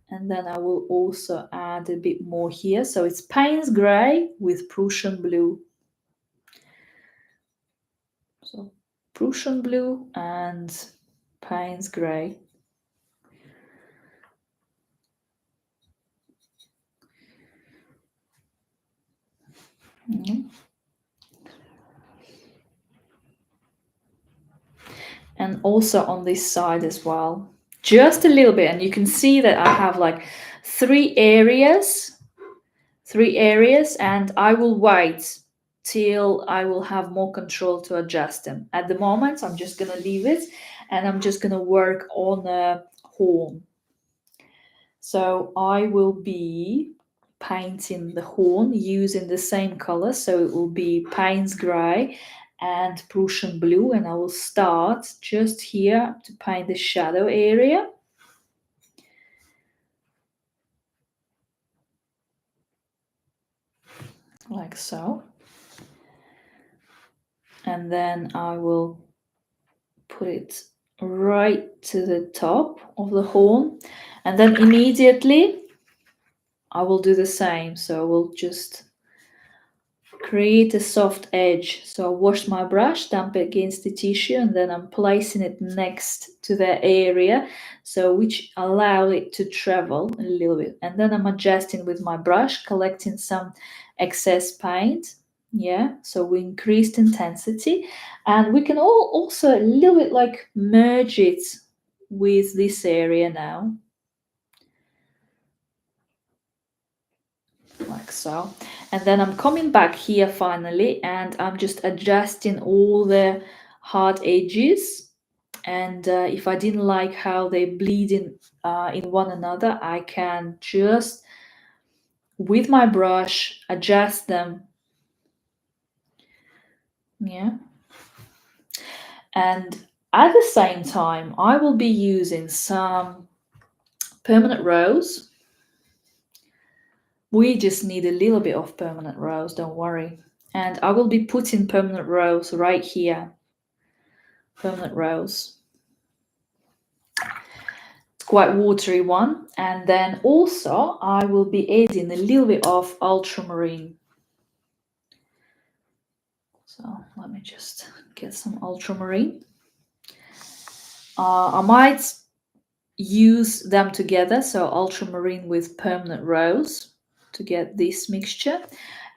And then I will also add a bit more here. So it's Payne's Grey with Prussian blue. So Prussian blue and Payne's Grey. Mm-hmm. And also on this side as well, just a little bit. And you can see that I have like three areas, and I will wait till I will have more control to adjust them. At the moment, I'm just going to leave it, and I'm just going to work on a horn. So I will be painting the horn using the same color. So it will be Payne's Grey and Prussian blue. And I will start just here to paint the shadow area. Like so. and then I will put it right to the top of the horn, and then immediately I will do the same. So we'll just create a soft edge. So I wash my brush, dump it against the tissue, and then I'm placing it next to that area, so which allow it to travel a little bit. And then I'm adjusting with my brush, collecting some excess paint. Yeah, so we increased intensity, and we can also a little bit like merge it with this area now, like so. And then I'm coming back here finally, and I'm just adjusting all the hard edges. And if I didn't like how they bleed in one another, I can just with my brush adjust them. Yeah. And at the same time, I will be using some permanent rose. We just need a little bit of permanent rose, don't worry. And I will be putting permanent rose right here. Permanent rose. It's quite watery one. And then also I will be adding a little bit of ultramarine. So let me just get some ultramarine. I might use them together, so ultramarine with permanent rose to get this mixture.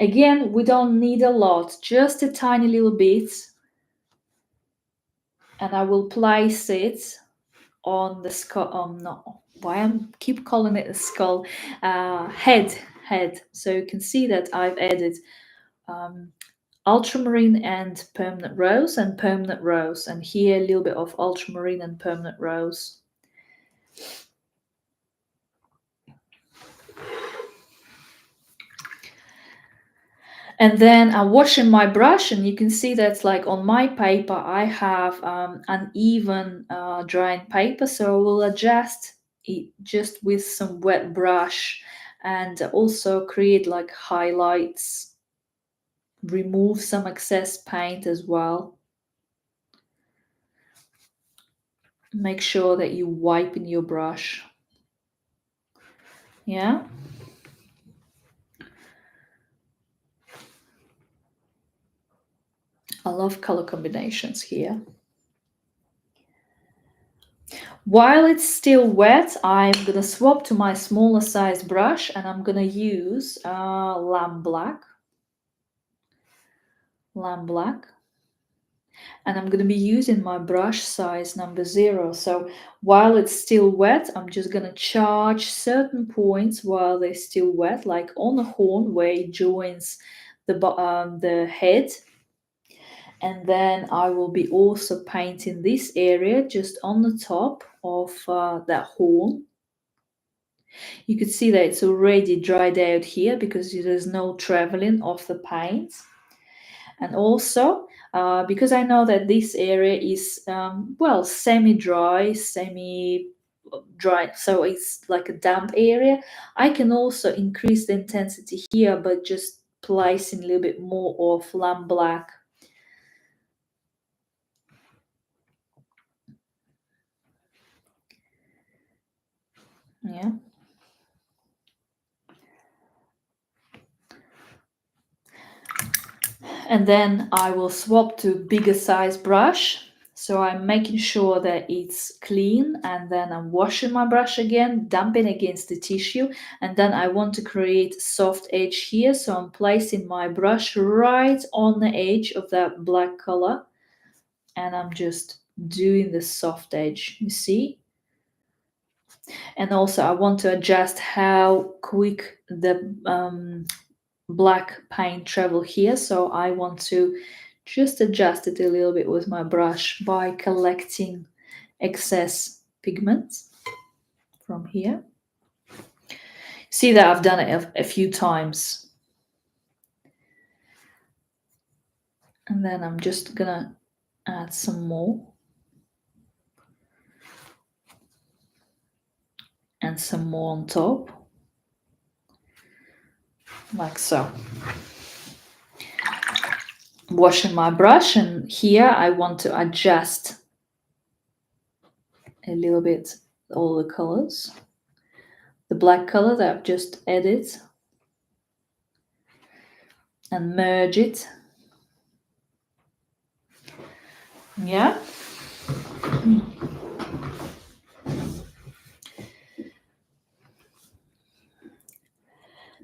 Again, we don't need a lot, just a tiny little bit. And I will place it on the skull. No, why I keep calling it a skull? Head. So you can see that I've added ultramarine and permanent rose, and here a little bit of ultramarine and permanent rose. And then I'm washing my brush, and you can see that like on my paper I have uneven drying paper, so we'll adjust it just with some wet brush, and also create like highlights, remove some excess paint as well. Make sure that you wipe in your brush. Yeah. I love color combinations here. While it's still wet, I'm gonna swap to my smaller size brush, and I'm gonna use lamb black. And I'm gonna be using my brush size number 0. So while it's still wet, I'm just gonna charge certain points while they're still wet, like on the horn where it joins the head. And then I will be also painting this area just on the top of that horn. You could see that it's already dried out here because there's no traveling of the paint. And also, because I know that this area is, well, semi-dry, semi-dry, so it's like a damp area, I can also increase the intensity here by just placing a little bit more of lamb black. Yeah. And then I will swap to bigger size brush. So I'm making sure that it's clean, and then I'm washing my brush again, dumping against the tissue, and then I want to create soft edge here. So I'm placing my brush right on the edge of that black color, and I'm just doing the soft edge, you see? And also I want to adjust how quick the black paint travel here, so I want to just adjust it a little bit with my brush by collecting excess pigments from here. See that I've done it a few times, and then I'm just gonna add some more and some more on top, like so. washing my brush, and here I want to adjust a little bit all the colors. The black color that I've just added, and merge it. Yeah.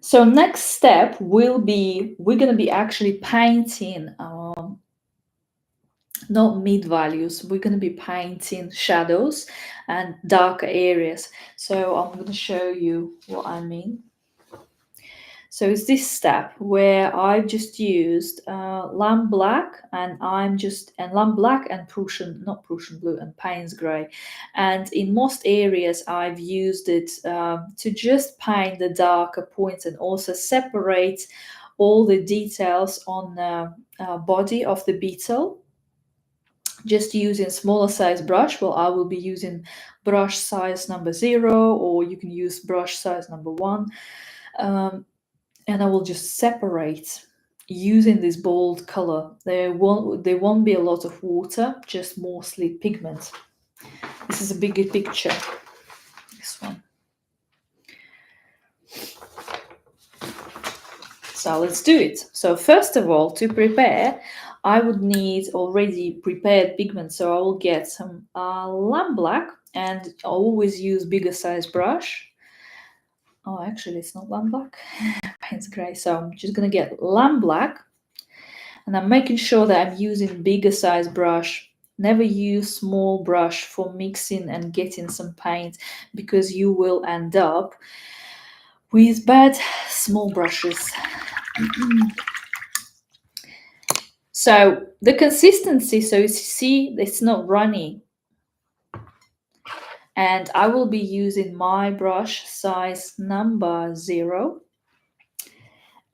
So next step will be, we're going to be actually painting not mid values, we're going to be painting shadows and darker areas. So I'm going to show you what I mean. So it's this step where I've just used lamp black, and lamp black and not Prussian blue, and Payne's grey. And in most areas I've used it to just paint the darker points and also separate all the details on the body of the beetle, just using smaller size brush. Well, I will be using brush size number 0, or you can use brush size number 1. And I will just separate using this bold color. There won't be a lot of water, just mostly pigment. This is a bigger picture, this one. So let's do it. So first of all, to prepare, I would need already prepared pigment. So I will get some lamp black, and I always use bigger size brush. Oh, actually, it's not lamp black. It's grey. So I'm just gonna get lamp black, and I'm making sure that I'm using bigger size brush. Never use small brush for mixing and getting some paint, because you will end up with bad small brushes. So the consistency, so you see it's not runny. And I will be using my brush size number 0.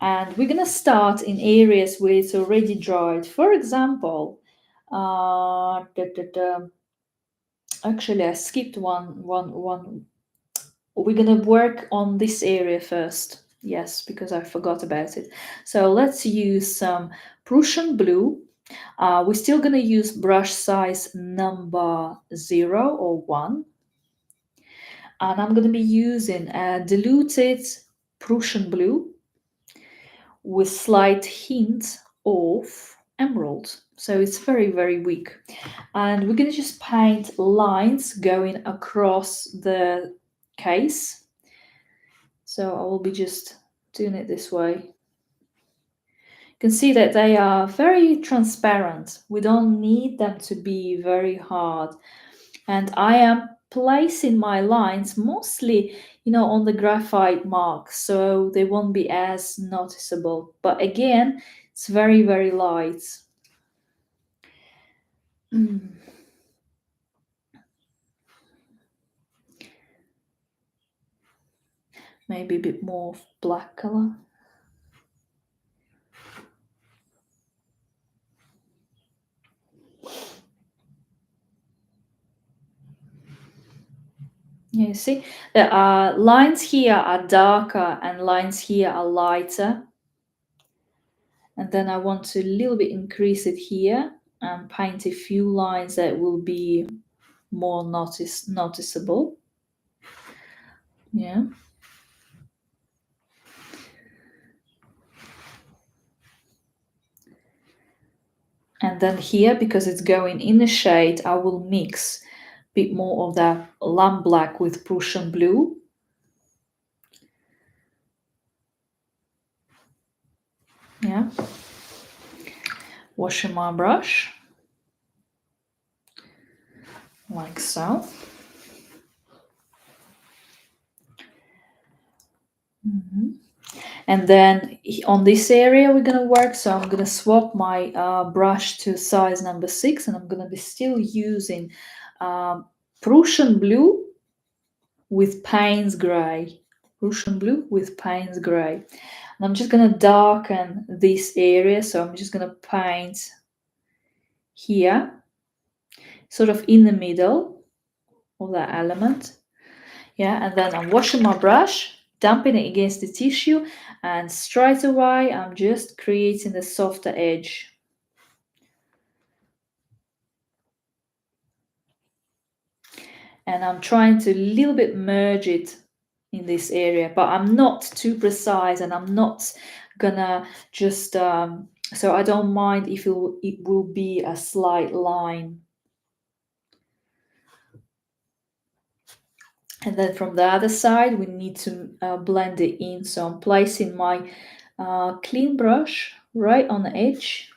And we're going to start in areas where it's already dried. For example, actually I skipped one. We're going to work on this area first. Yes, because I forgot about it. So let's use some Prussian blue. We're still going to use brush size number 0 or 1. And I'm going to be using a diluted Prussian blue with slight hint of emerald. So it's very, very weak. And we're going to just paint lines going across the case. So I will be just doing it this way. You can see that they are very transparent. We don't need them to be very hard. And I am placing my lines mostly, on the graphite mark, so they won't be as noticeable. But again, it's very, very light. Maybe a bit more black color. You see, the lines here are darker and lines here are lighter. And then I want to a little bit increase it here and paint a few lines that will be more noticeable. Yeah. And then here, because it's going in the shade, I will mix a bit more of that lamp black with Prussian blue. Yeah. Washing my brush. Like so. And then on this area we're going to work. So I'm going to swap my brush to size number 6, and I'm going to be still using Prussian blue with Payne's grey. Prussian blue with Payne's grey. And I'm just going to darken this area. So I'm just going to paint here, sort of in the middle of that element. Yeah, and then I'm washing my brush, dumping it against the tissue, and straight away I'm just creating the softer edge. and I'm trying to a little bit merge it in this area, but I'm not too precise, and I'm not gonna just so I don't mind if it will be a slight line. And then from the other side we need to blend it in, so I'm placing my clean brush right on the edge,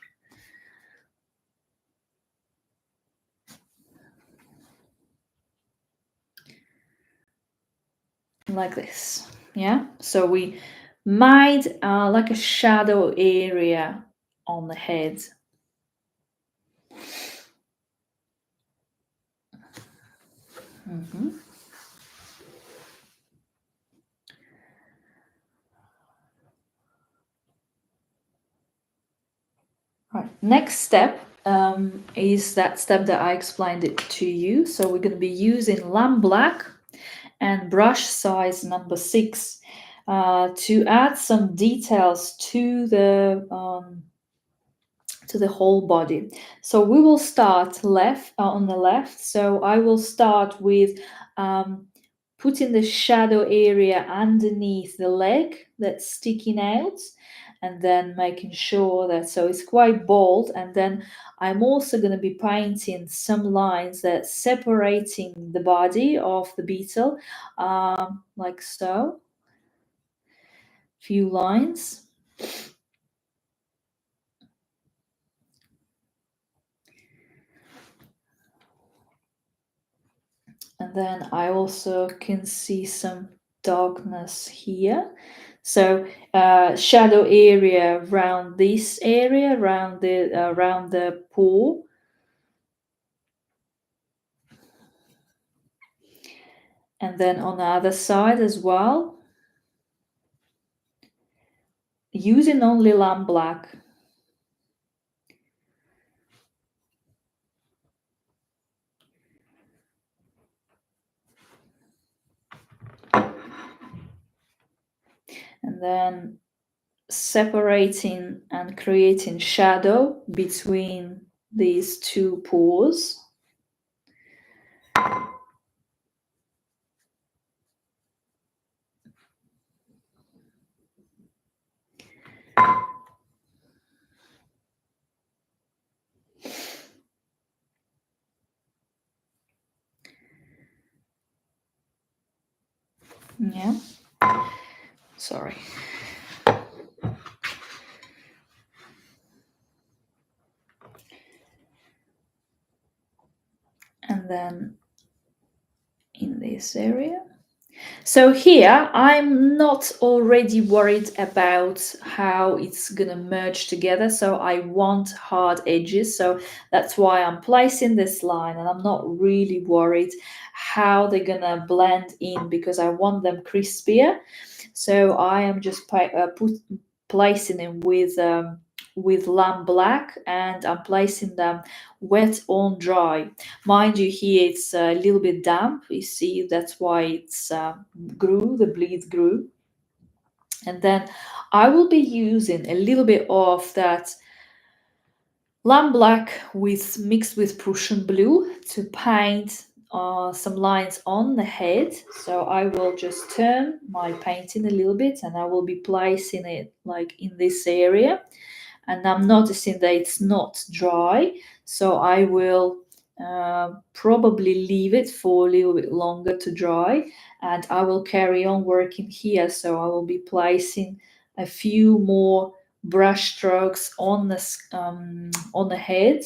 like this. Yeah, so we made like a shadow area on the head. Mhm. Right. Next step is that step that I explained it to you. So we're going to be using lamp black and brush size number 6 to add some details to the whole body. So we will start left on the left. So I will start with putting the shadow area underneath the leg that's sticking out, and then making sure that so it's quite bold. And then I'm also going to be painting some lines that separating the body of the beetle, like so. Few lines. And then I also can see some darkness here. So shadow area around this area, around the paw. And then on the other side as well, using only lamp black. And then separating and creating shadow between these two paws. Yeah. Sorry. And then in this area. So here I'm not already worried about how it's gonna merge together. So I want hard edges. So that's why I'm placing this line, and I'm not really worried how they're gonna blend in, because I want them crispier. So I am just placing them with lamp black, and I'm placing them wet on dry. Mind you, here it's a little bit damp. You see, that's why it's the bleed grew. And then I will be using a little bit of that lamp black mixed with Prussian blue to paint some lines on the head. So I will just turn my painting a little bit, and I will be placing it like in this area. And I'm noticing that it's not dry, so I will probably leave it for a little bit longer to dry, and I will carry on working here. So I will be placing a few more brush strokes on the head,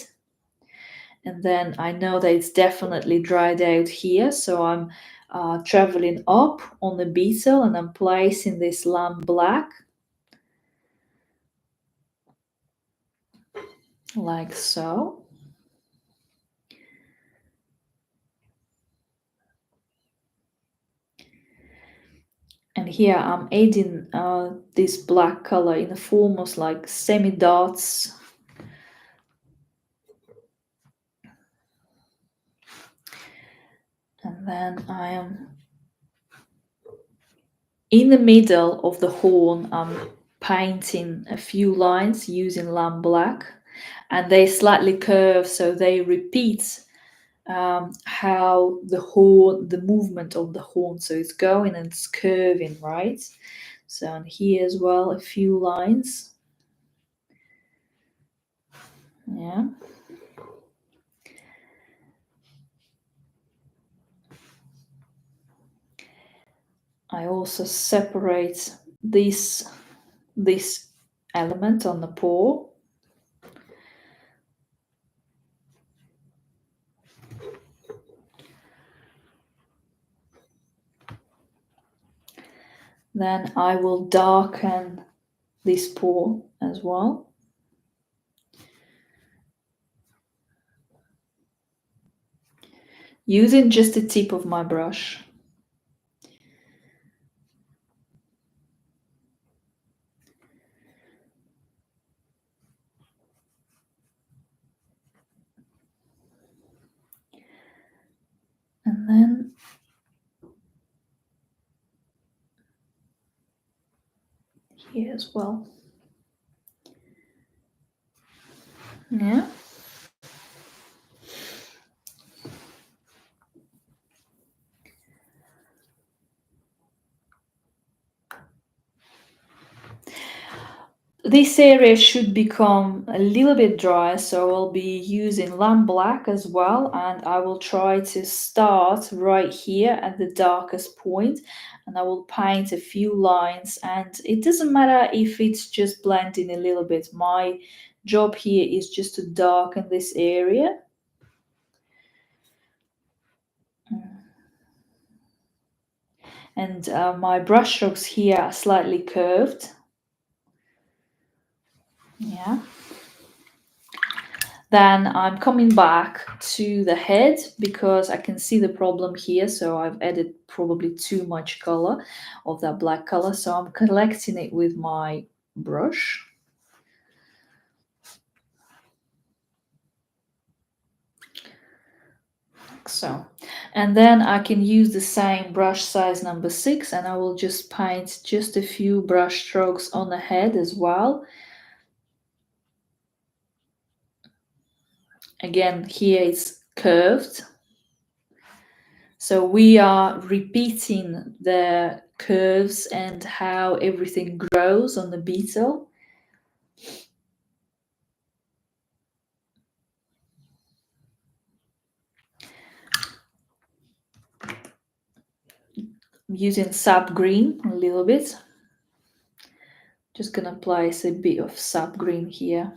and then I know that it's definitely dried out here, so I'm traveling up on the beetle, and I'm placing this lamp black like so. And here I'm adding this black color in the form of like semi dots. And then I am in the middle of the horn. I'm painting a few lines using lamp black, and they slightly curve, so they repeat how the horn, the movement of the horn, so it's going and it's curving, right? So and here as well, a few lines. Yeah. I also separate this element on the paw. Then I will darken this paw as well. Using just the tip of my brush. And then here as well. Yeah. This area should become a little bit dry, so I'll be using lamp black as well, and I will try to start right here at the darkest point, and I will paint a few lines, and it doesn't matter if it's just blending a little bit. My job here is just to darken this area. And my brush strokes here are slightly curved. Yeah. Then I'm coming back to the head because I can see the problem here. So I've added probably too much color of that black color. So I'm collecting it with my brush. Like so. And then I can use the same brush size number 6 and I will just paint just a few brush strokes on the head as well. Again, here it's curved. So we are repeating the curves and how everything grows on the beetle. I'm using sap green a little bit. Just gonna place a bit of sap green here.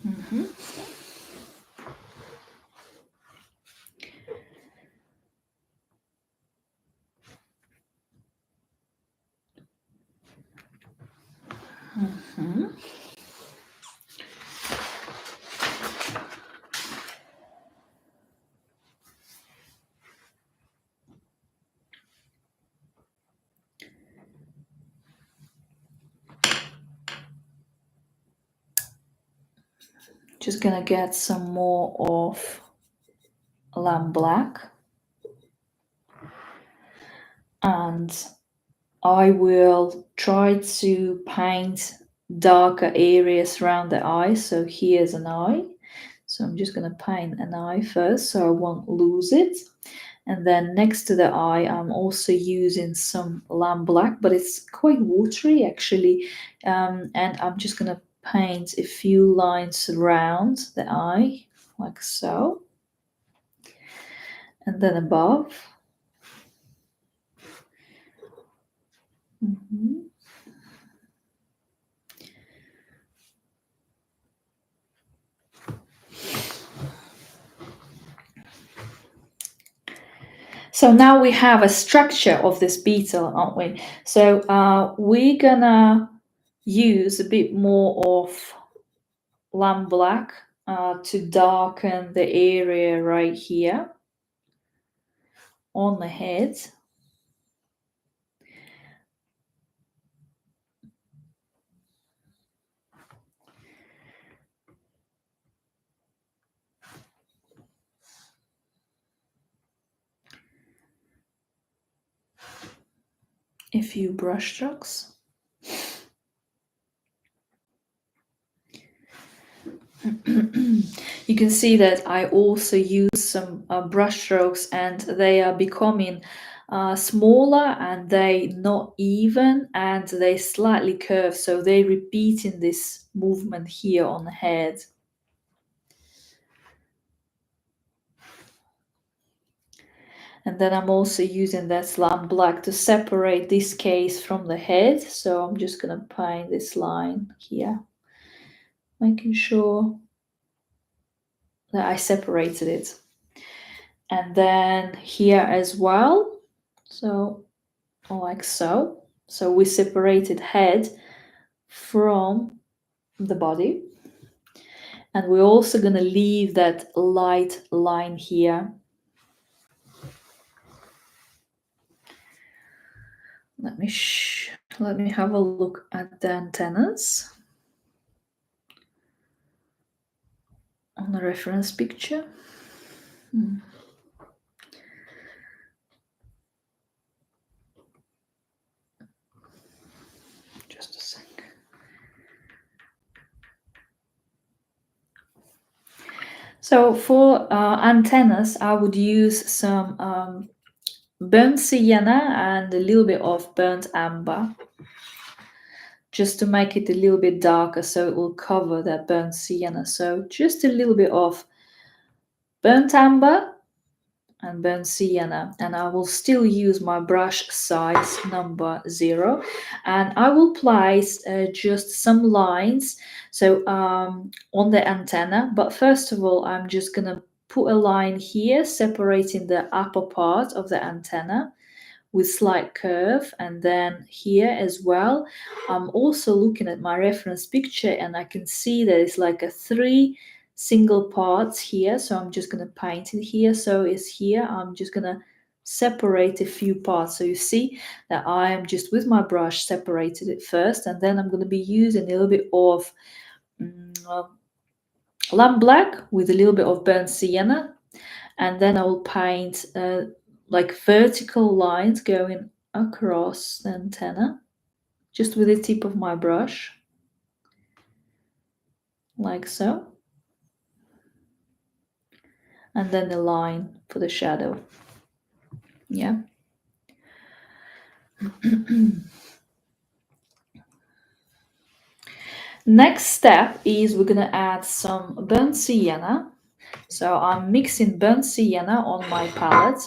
Mm-hmm. Mm-hmm. Just gonna get some more of lamp black. And I will try to paint darker areas around the eye. So here's an eye. So I'm just going to paint an eye first so I won't lose it. And then next to the eye, I'm also using some lamp black, but it's quite watery actually. And I'm just going to paint a few lines around the eye, like so. And then above. Mm-hmm. So now we have a structure of this beetle, aren't we? So we're gonna use a bit more of lamp black to darken the area right here on the head. a few brush strokes. You can see that I also use some brush strokes, and they are becoming smaller, and they not even, and they slightly curve, so they repeating this movement here on the head. And then I'm also using that slime black to separate this case from the head, so I'm just gonna paint this line here, making sure that I separated it. And then here as well, so like so. So we separated head from the body. And we're also going to leave that light line here. Let me have a look at the antennas on the reference picture. Just a sec. So for antennas, I would use some burnt sienna and a little bit of burnt amber, just to make it a little bit darker, so it will cover that burnt sienna. So just a little bit of burnt amber and burnt sienna, and I will still use my brush size number 0, and I will place just some lines so on the antenna. But first of all, I'm just gonna put a line here separating the upper part of the antenna with slight curve, and then here as well I'm also looking at my reference picture, and I can see that it's like a 3 single parts here, so I'm just going to paint it here. So it's here, I'm just going to separate a few parts, so you see that I am just with my brush separated it first, and then I'm going to be using a little bit of lamp black with a little bit of burnt sienna, and then I will paint like vertical lines going across the antenna just with the tip of my brush, like so, and then the line for the shadow. Yeah. Next step is we're gonna add some burnt sienna. So I'm mixing burnt sienna on my palette,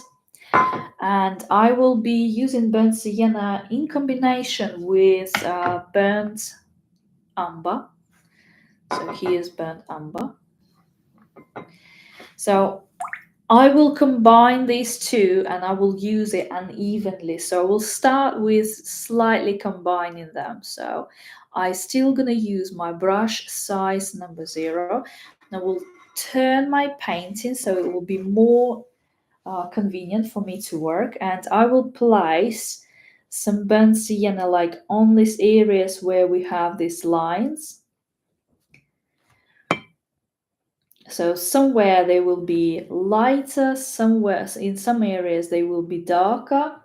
and I will be using burnt sienna in combination with burnt umber. So here's burnt umber. So I will combine these two, and I will use it unevenly. So I will start with slightly combining them. So I still gonna use my brush size number 0. And I will turn my painting so it will be more convenient for me to work, and I will place some burnt sienna like on these areas where we have these lines. So somewhere they will be lighter, somewhere in some areas they will be darker.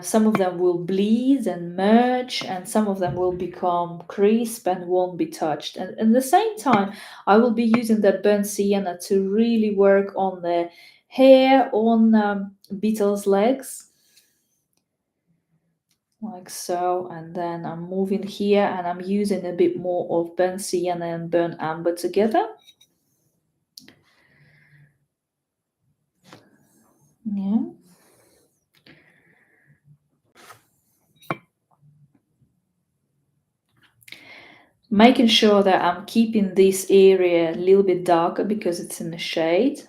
Some of them will bleed and merge, and some of them will become crisp and won't be touched. And at the same time, I will be using that burnt sienna to really work on the hair on beetles' legs, like so. And then I'm moving here, and I'm using a bit more of burnt sienna and burnt amber together. Yeah. Making sure that I'm keeping this area a little bit darker because it's in the shade.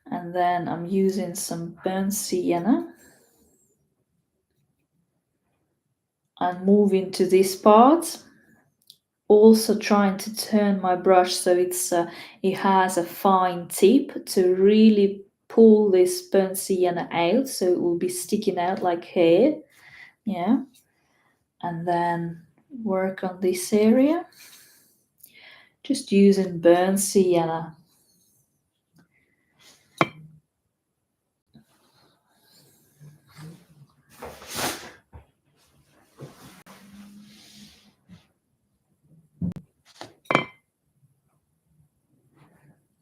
And then I'm using some burnt sienna and moving to this part. Also trying to turn my brush so it has a fine tip to really pull this burnt sienna out, so it will be sticking out like hair. Yeah. And then work on this area, Just using burnt sienna.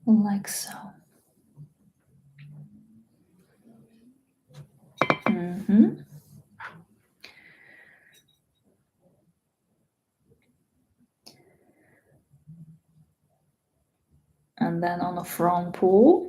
Like so. And then on a front paw.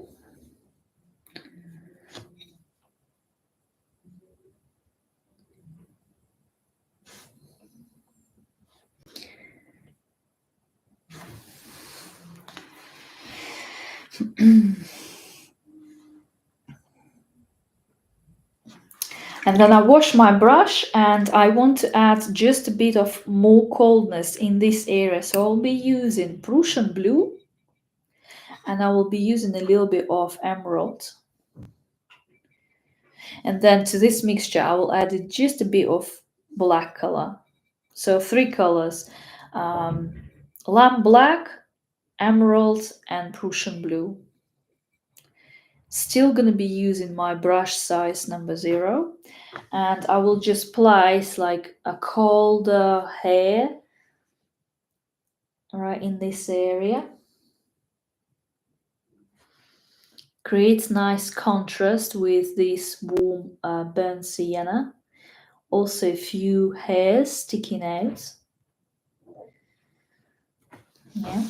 And then I wash my brush and I want to add just a bit of more coldness in this area. So I'll be using Prussian blue and I will be using a little bit of emerald. And then to this mixture, I will add just a bit of black color. So 3 colors, lamp black, emerald, and Prussian blue. Still gonna be using my brush size number 0. And I will just place like a colder hair right in this area. Creates nice contrast with this warm burnt sienna. Also a few hairs sticking out. Yeah.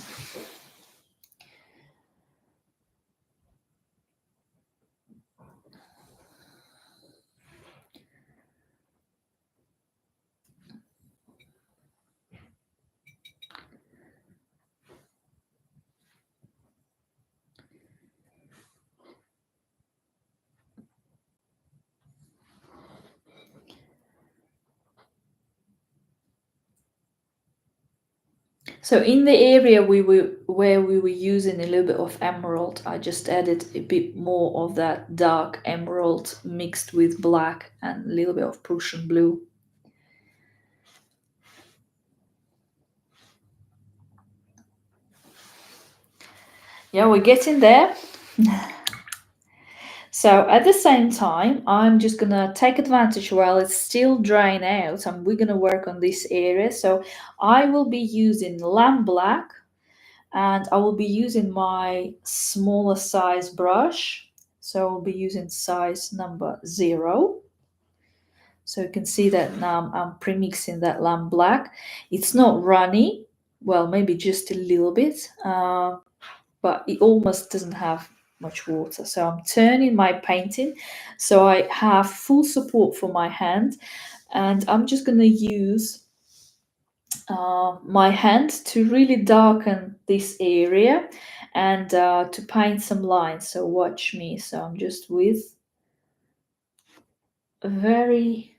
So in the area where we were using a little bit of emerald, I just added a bit more of that dark emerald mixed with black and a little bit of Prussian blue. Yeah, we're getting there. So at the same time, I'm just gonna take advantage while it's still drying out and we're gonna work on this area. So I will be using lamp black and I will be using my smaller size brush. So I'll be using size number 0. So you can see that now I'm pre-mixing that lamp black. It's not runny, well, maybe just a little bit, but it almost doesn't have much water. So I'm turning my painting so I have full support for my hand, and I'm just going to use my hand to really darken this area and to paint some lines. So watch me. So I'm just with a very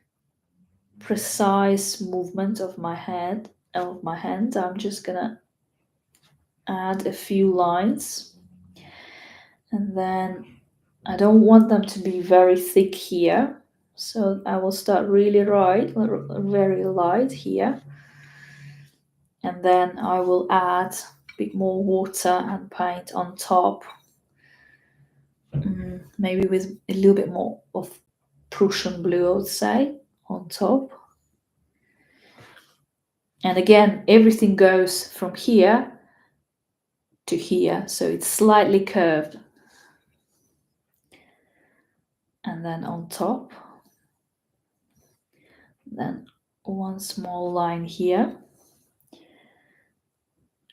precise movement of my hand. I'm just gonna add a few lines, and then I don't want them to be very thick here, so I will start really very light here, and then I will add a bit more water and paint on top, maybe with a little bit more of Prussian blue, I would say, on top. And again, everything goes from here to here, so it's slightly curved. And then on top, then one small line here.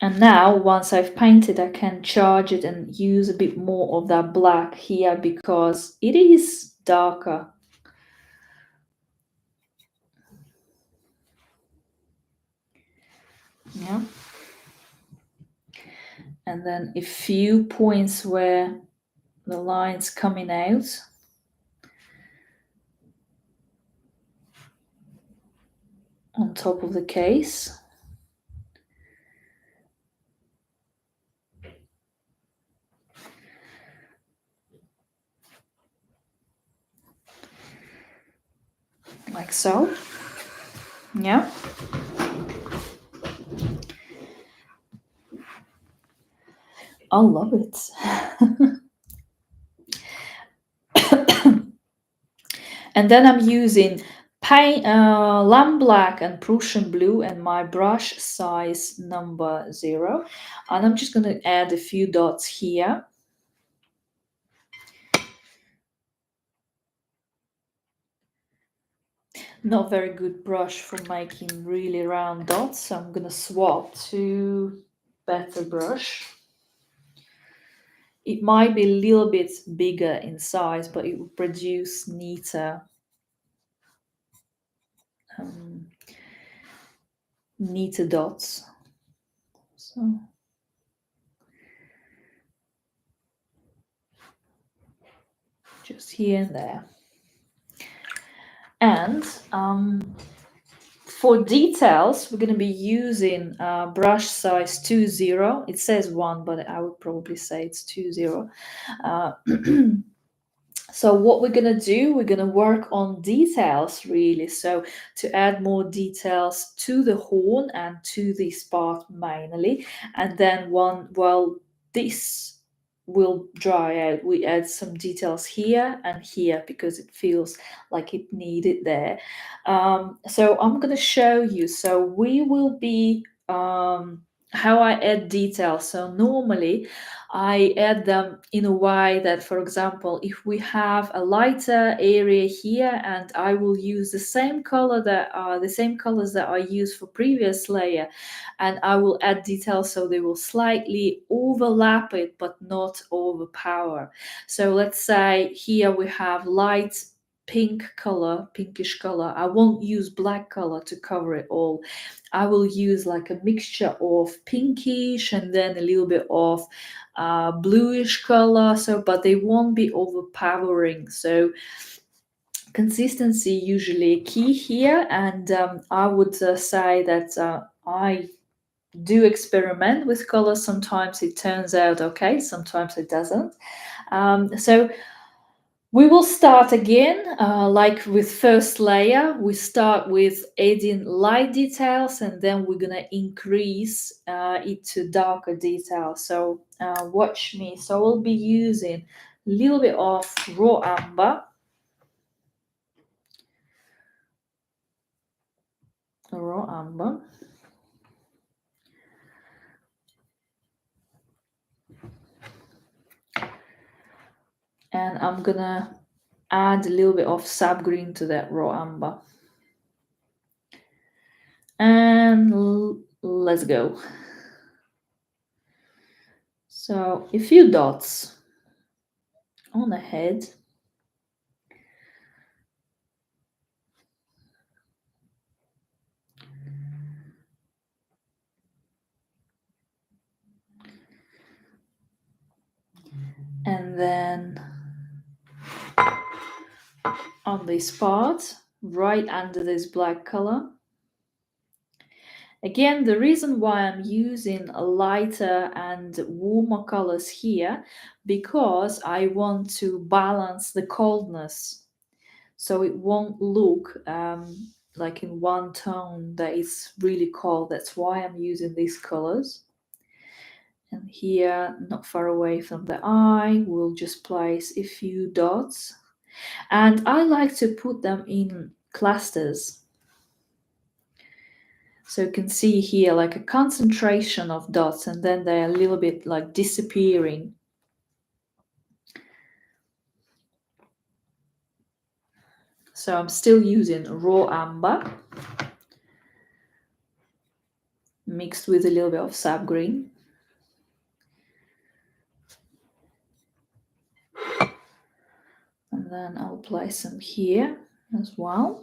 And now, once I've painted, I can charge it and use a bit more of that black here because it is darker. Yeah. And then a few points where the line's coming out. On top of the case. Like so. Yeah. I love it. And then I'm using Payne, lamb black and Prussian blue and my brush size number 0. And I'm just going to add a few dots here. Not very good brush for making really round dots, so I'm going to swap to better brush. It might be a little bit bigger in size, but it will produce um, neater dots. So just here and there. And for details, we're going to be using brush size 20. It says 1, but I would probably say it's 20. Uh, So what we're going to do, we're going to work on details really. So to add more details to the horn and to this part mainly. And then while this will dry out, we add some details here and here because it feels like it needed there. So I'm going to show you. So we will be how I add details. So normally I add them in a way that, for example, if we have a lighter area here, and I will use the same color that are the same colors that I used for previous layer, and I will add details so they will slightly overlap it but not overpower. So let's say here we have light pink color, pinkish color. I won't use black color to cover it all. I will use like a mixture of pinkish and then a little bit of bluish color. So, but they won't be overpowering. So, consistency usually key here, and I would say that I do experiment with colors. Sometimes it turns out okay, sometimes it doesn't. So we will start again, like with first layer. We start with adding light details, and then we're gonna increase it to darker details. So watch me. So we'll be using a little bit of raw umber, raw umber, and I'm gonna add a little bit of sap green to that raw umber. And let's go. So a few dots on the head. And then on this part, right under this black color. Again, the reason why I'm using a lighter and warmer colors here, because I want to balance the coldness. So it won't look like in one tone that is really cold. That's why I'm using these colors. And here, not far away from the eye, we'll just place a few dots. And I like to put them in clusters. So you can see here like a concentration of dots, and then they're a little bit like disappearing. So I'm still using raw umber mixed with a little bit of sap green. And then I'll apply some here as well.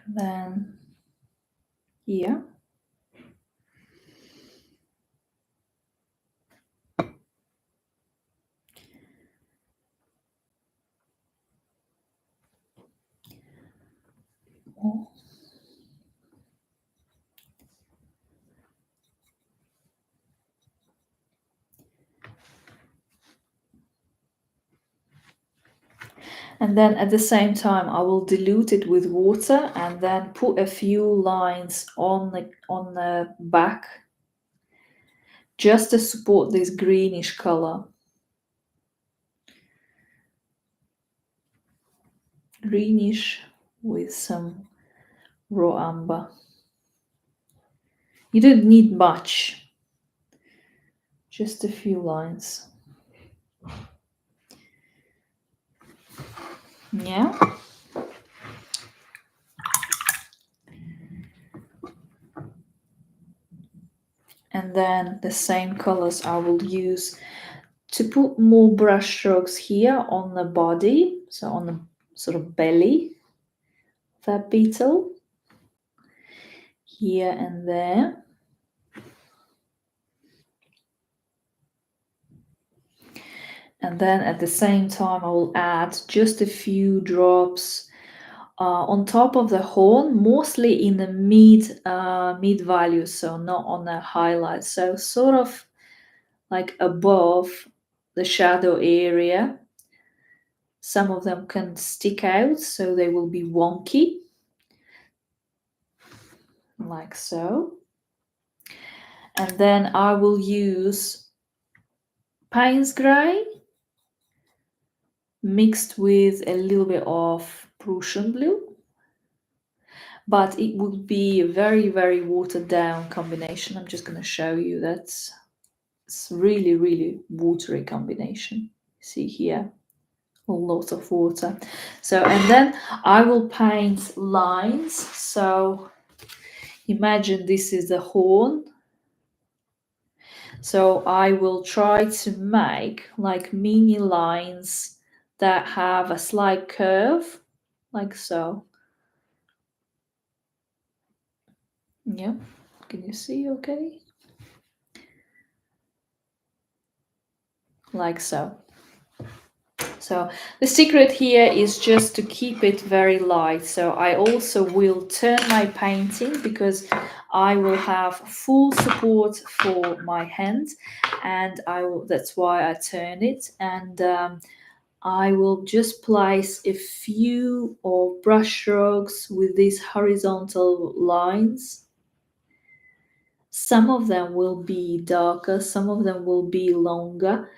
And then here. More. And then at the same time, I will dilute it with water and then put a few lines on the back just to support this greenish color. Greenish with some raw umber. You don't need much, just a few lines. Yeah. And then the same colors I will use to put more brush strokes here on the body, so on the sort of belly of that beetle, here and there. And then at the same time, I will add just a few drops on top of the horn, mostly in the mid value, so not on the highlight. So sort of like above the shadow area. Some of them can stick out, so they will be wonky, like so. And then I will use Payne's grey mixed with a little bit of Prussian blue, but it would be a very, very watered down combination. I'm just going to show you that's it's really, really watery combination. See here, a lot of water. So, and then I will paint lines. So imagine this is the horn. So I will try to make like mini lines that have a slight curve, like so. Yeah, can you see okay? Like so. So the secret here is just to keep it very light. So I also will turn my painting because I will have full support for my hand, and that's why I turn it. And I will just place a few of brush strokes with these horizontal lines. Some of them will be darker, some of them will be longer.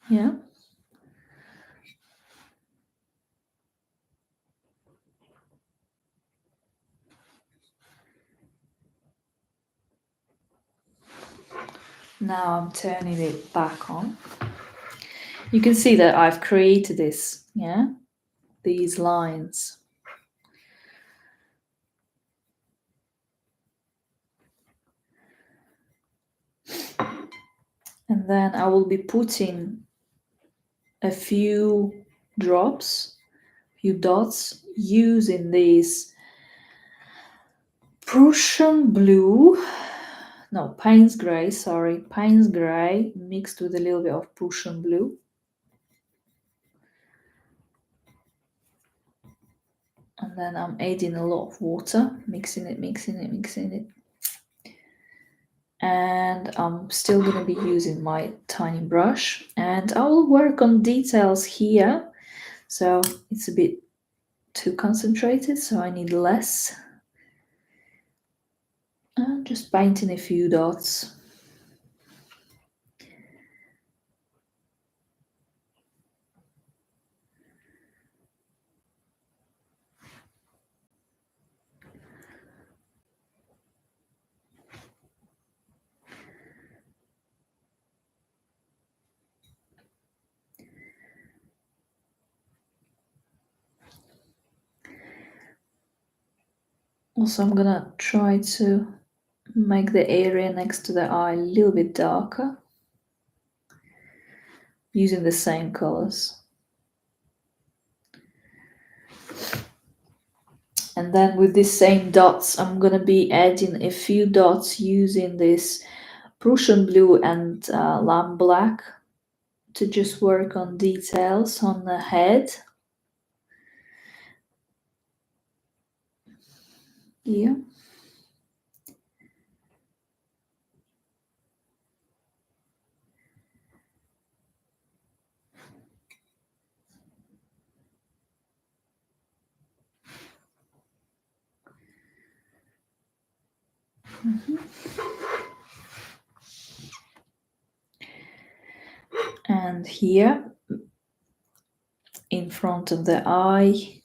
Yeah. Now I'm turning it back on. You can see that I've created this, yeah, these lines. And then I will be putting a few drops, few dots using this Prussian blue, no, Payne's grey, sorry, Payne's grey mixed with a little bit of Prussian blue. And then I'm adding a lot of water, mixing it, mixing it, mixing it. And I'm still going to be using my tiny brush, and I will work on details here. So it's a bit too concentrated, so I need less. And just painting a few dots. Also, I'm gonna try to make the area next to the eye a little bit darker using the same colors. And then with these same dots, I'm gonna be adding a few dots using this Prussian blue and lamp black to just work on details on the head. here. And here in front of the eye.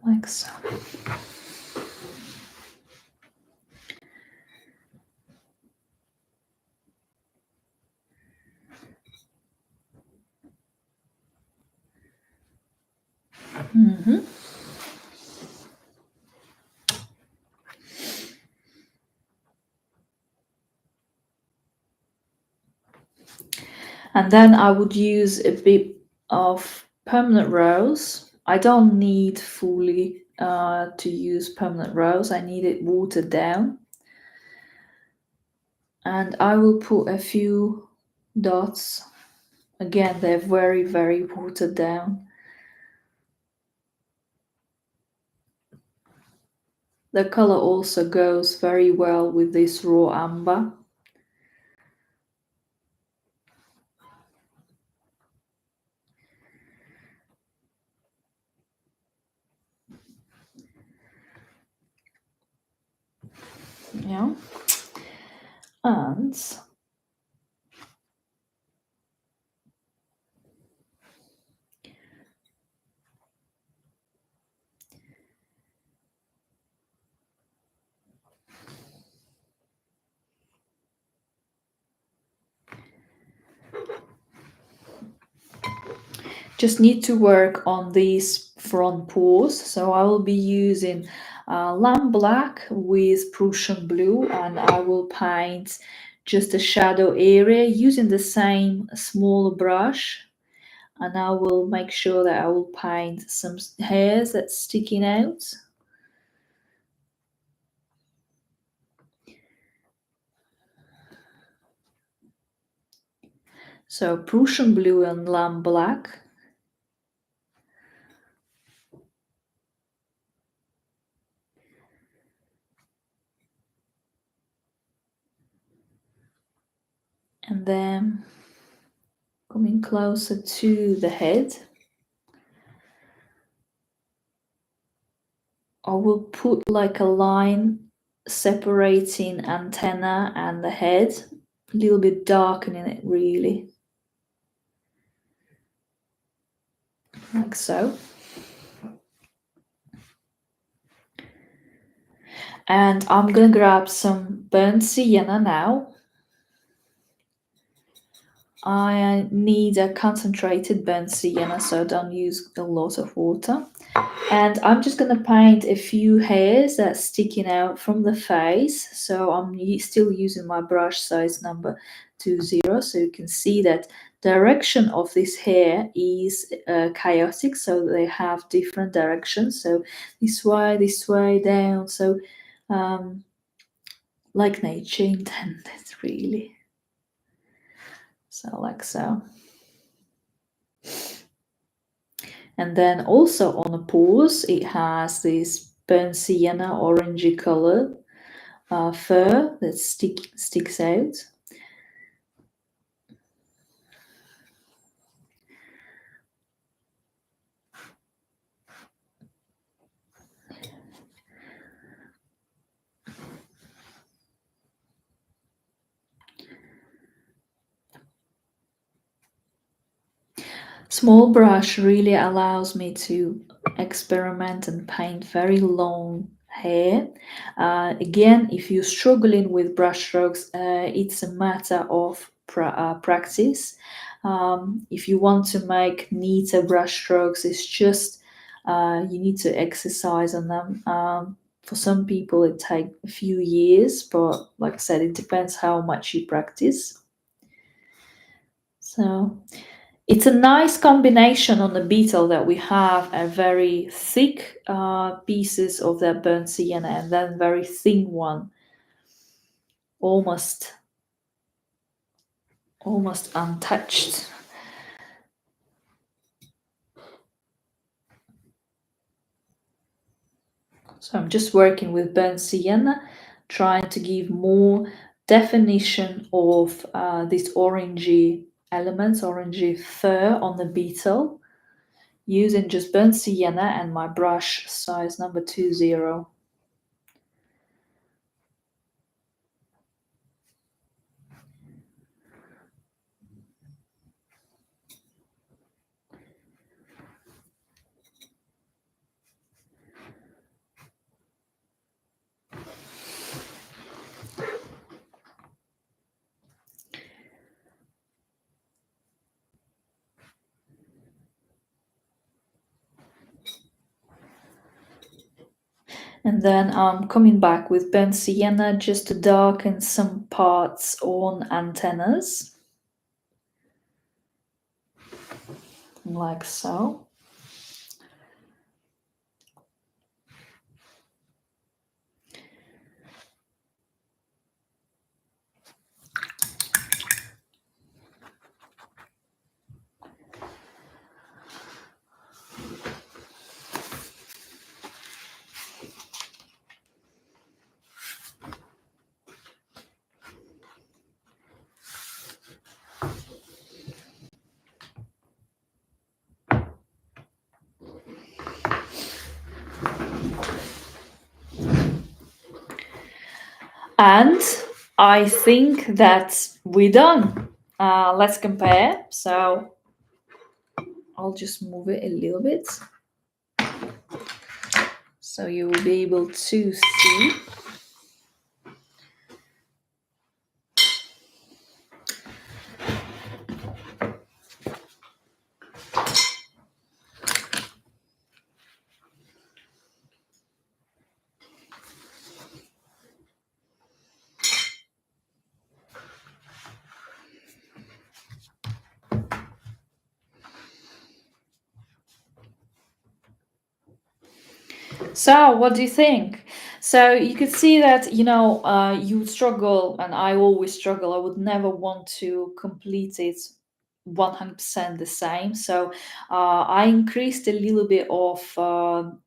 Like so. Mm-hmm. And then I would use a bit of permanent rose. I don't need fully to use permanent rose. I need it watered down. And I will put a few dots. Again, they're very, very watered down. The color also goes very well with this raw umber. Yeah. And just need to work on these front paws. So I will be using lamp black with Prussian blue, and I will paint just a shadow area using the same small brush. And I will make sure that I will paint some hairs that's sticking out. So Prussian blue and lamp black. And then coming closer to the head, I will put like a line separating antenna and the head, a little bit darkening it really, like so. And I'm gonna grab some burnt sienna now. I need a concentrated burnt sienna, so don't use a lot of water. And I'm just gonna paint a few hairs that's sticking out from the face. So I'm still using my brush size number 20, so you can see that direction of this hair is chaotic, so they have different directions. So this way, down. So like nature intended, really. So like so. And then also on the paws, it has this burnt sienna orangey color fur that sticks out. Small brush really allows me to experiment and paint very long hair. Again, if you're struggling with brush strokes, it's a matter of practice. If you want to make neater brush strokes, it's just you need to exercise on them. For some people, it takes a few years, but like I said, it depends how much you practice. So it's a nice combination on the beetle that we have a very thick pieces of that burnt sienna and then very thin one, almost untouched. So I'm just working with burnt sienna, trying to give more definition of these orangey elements, orangey fur on the beetle, using just burnt sienna and my brush size number 20. And then I'm coming back with burnt sienna just to darken some parts on antennas, like so. And I think that we're done. Let's compare. So I'll just move it a little bit so you will be able to see. So, what do you think? So, you could see that, you struggle, and I always struggle. I would never want to complete it 100% the same. So, I increased a little bit of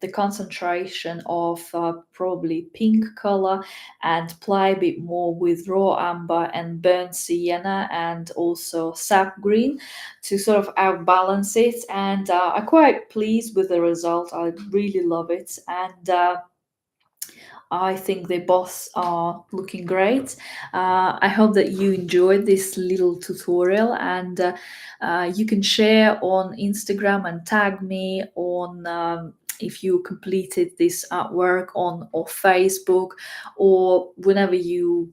the concentration of probably pink color and play a bit more with raw amber and burnt sienna and also sap green to sort of outbalance it. And I'm quite pleased with the result. I really love it. And I think they both are looking great. I hope that you enjoyed this little tutorial, and you can share on Instagram and tag me on if you completed this artwork on or Facebook or whenever you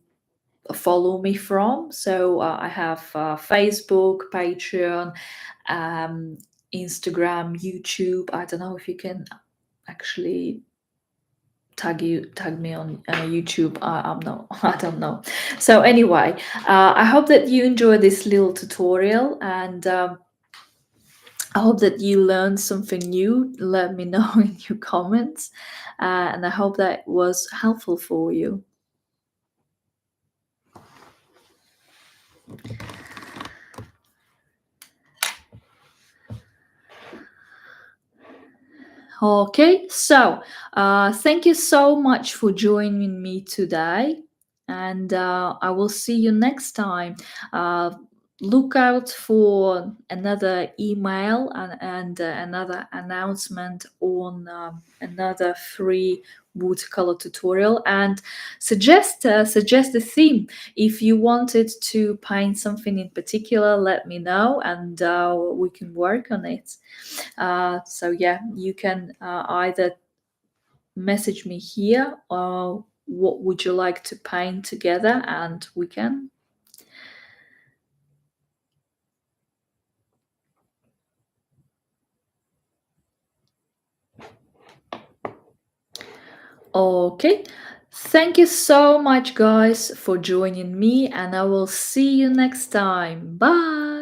follow me from. So I have Facebook, Patreon, um, Instagram, YouTube. I don't know if you can actually tag me on YouTube. I'm not. I don't know. So anyway, I hope that you enjoy this little tutorial, and I hope that you learned something new. Let me know in your comments, and I hope that was helpful for you. Okay, so thank you so much for joining me today, and I will see you next time. Look out for another email and another announcement on another free watercolor tutorial, and suggest a theme. If you wanted to paint something in particular, let me know, and we can work on it. So yeah, you can either message me here or what would you like to paint together, and we can. Okay, thank you so much guys for joining me, and I will see you next time. Bye.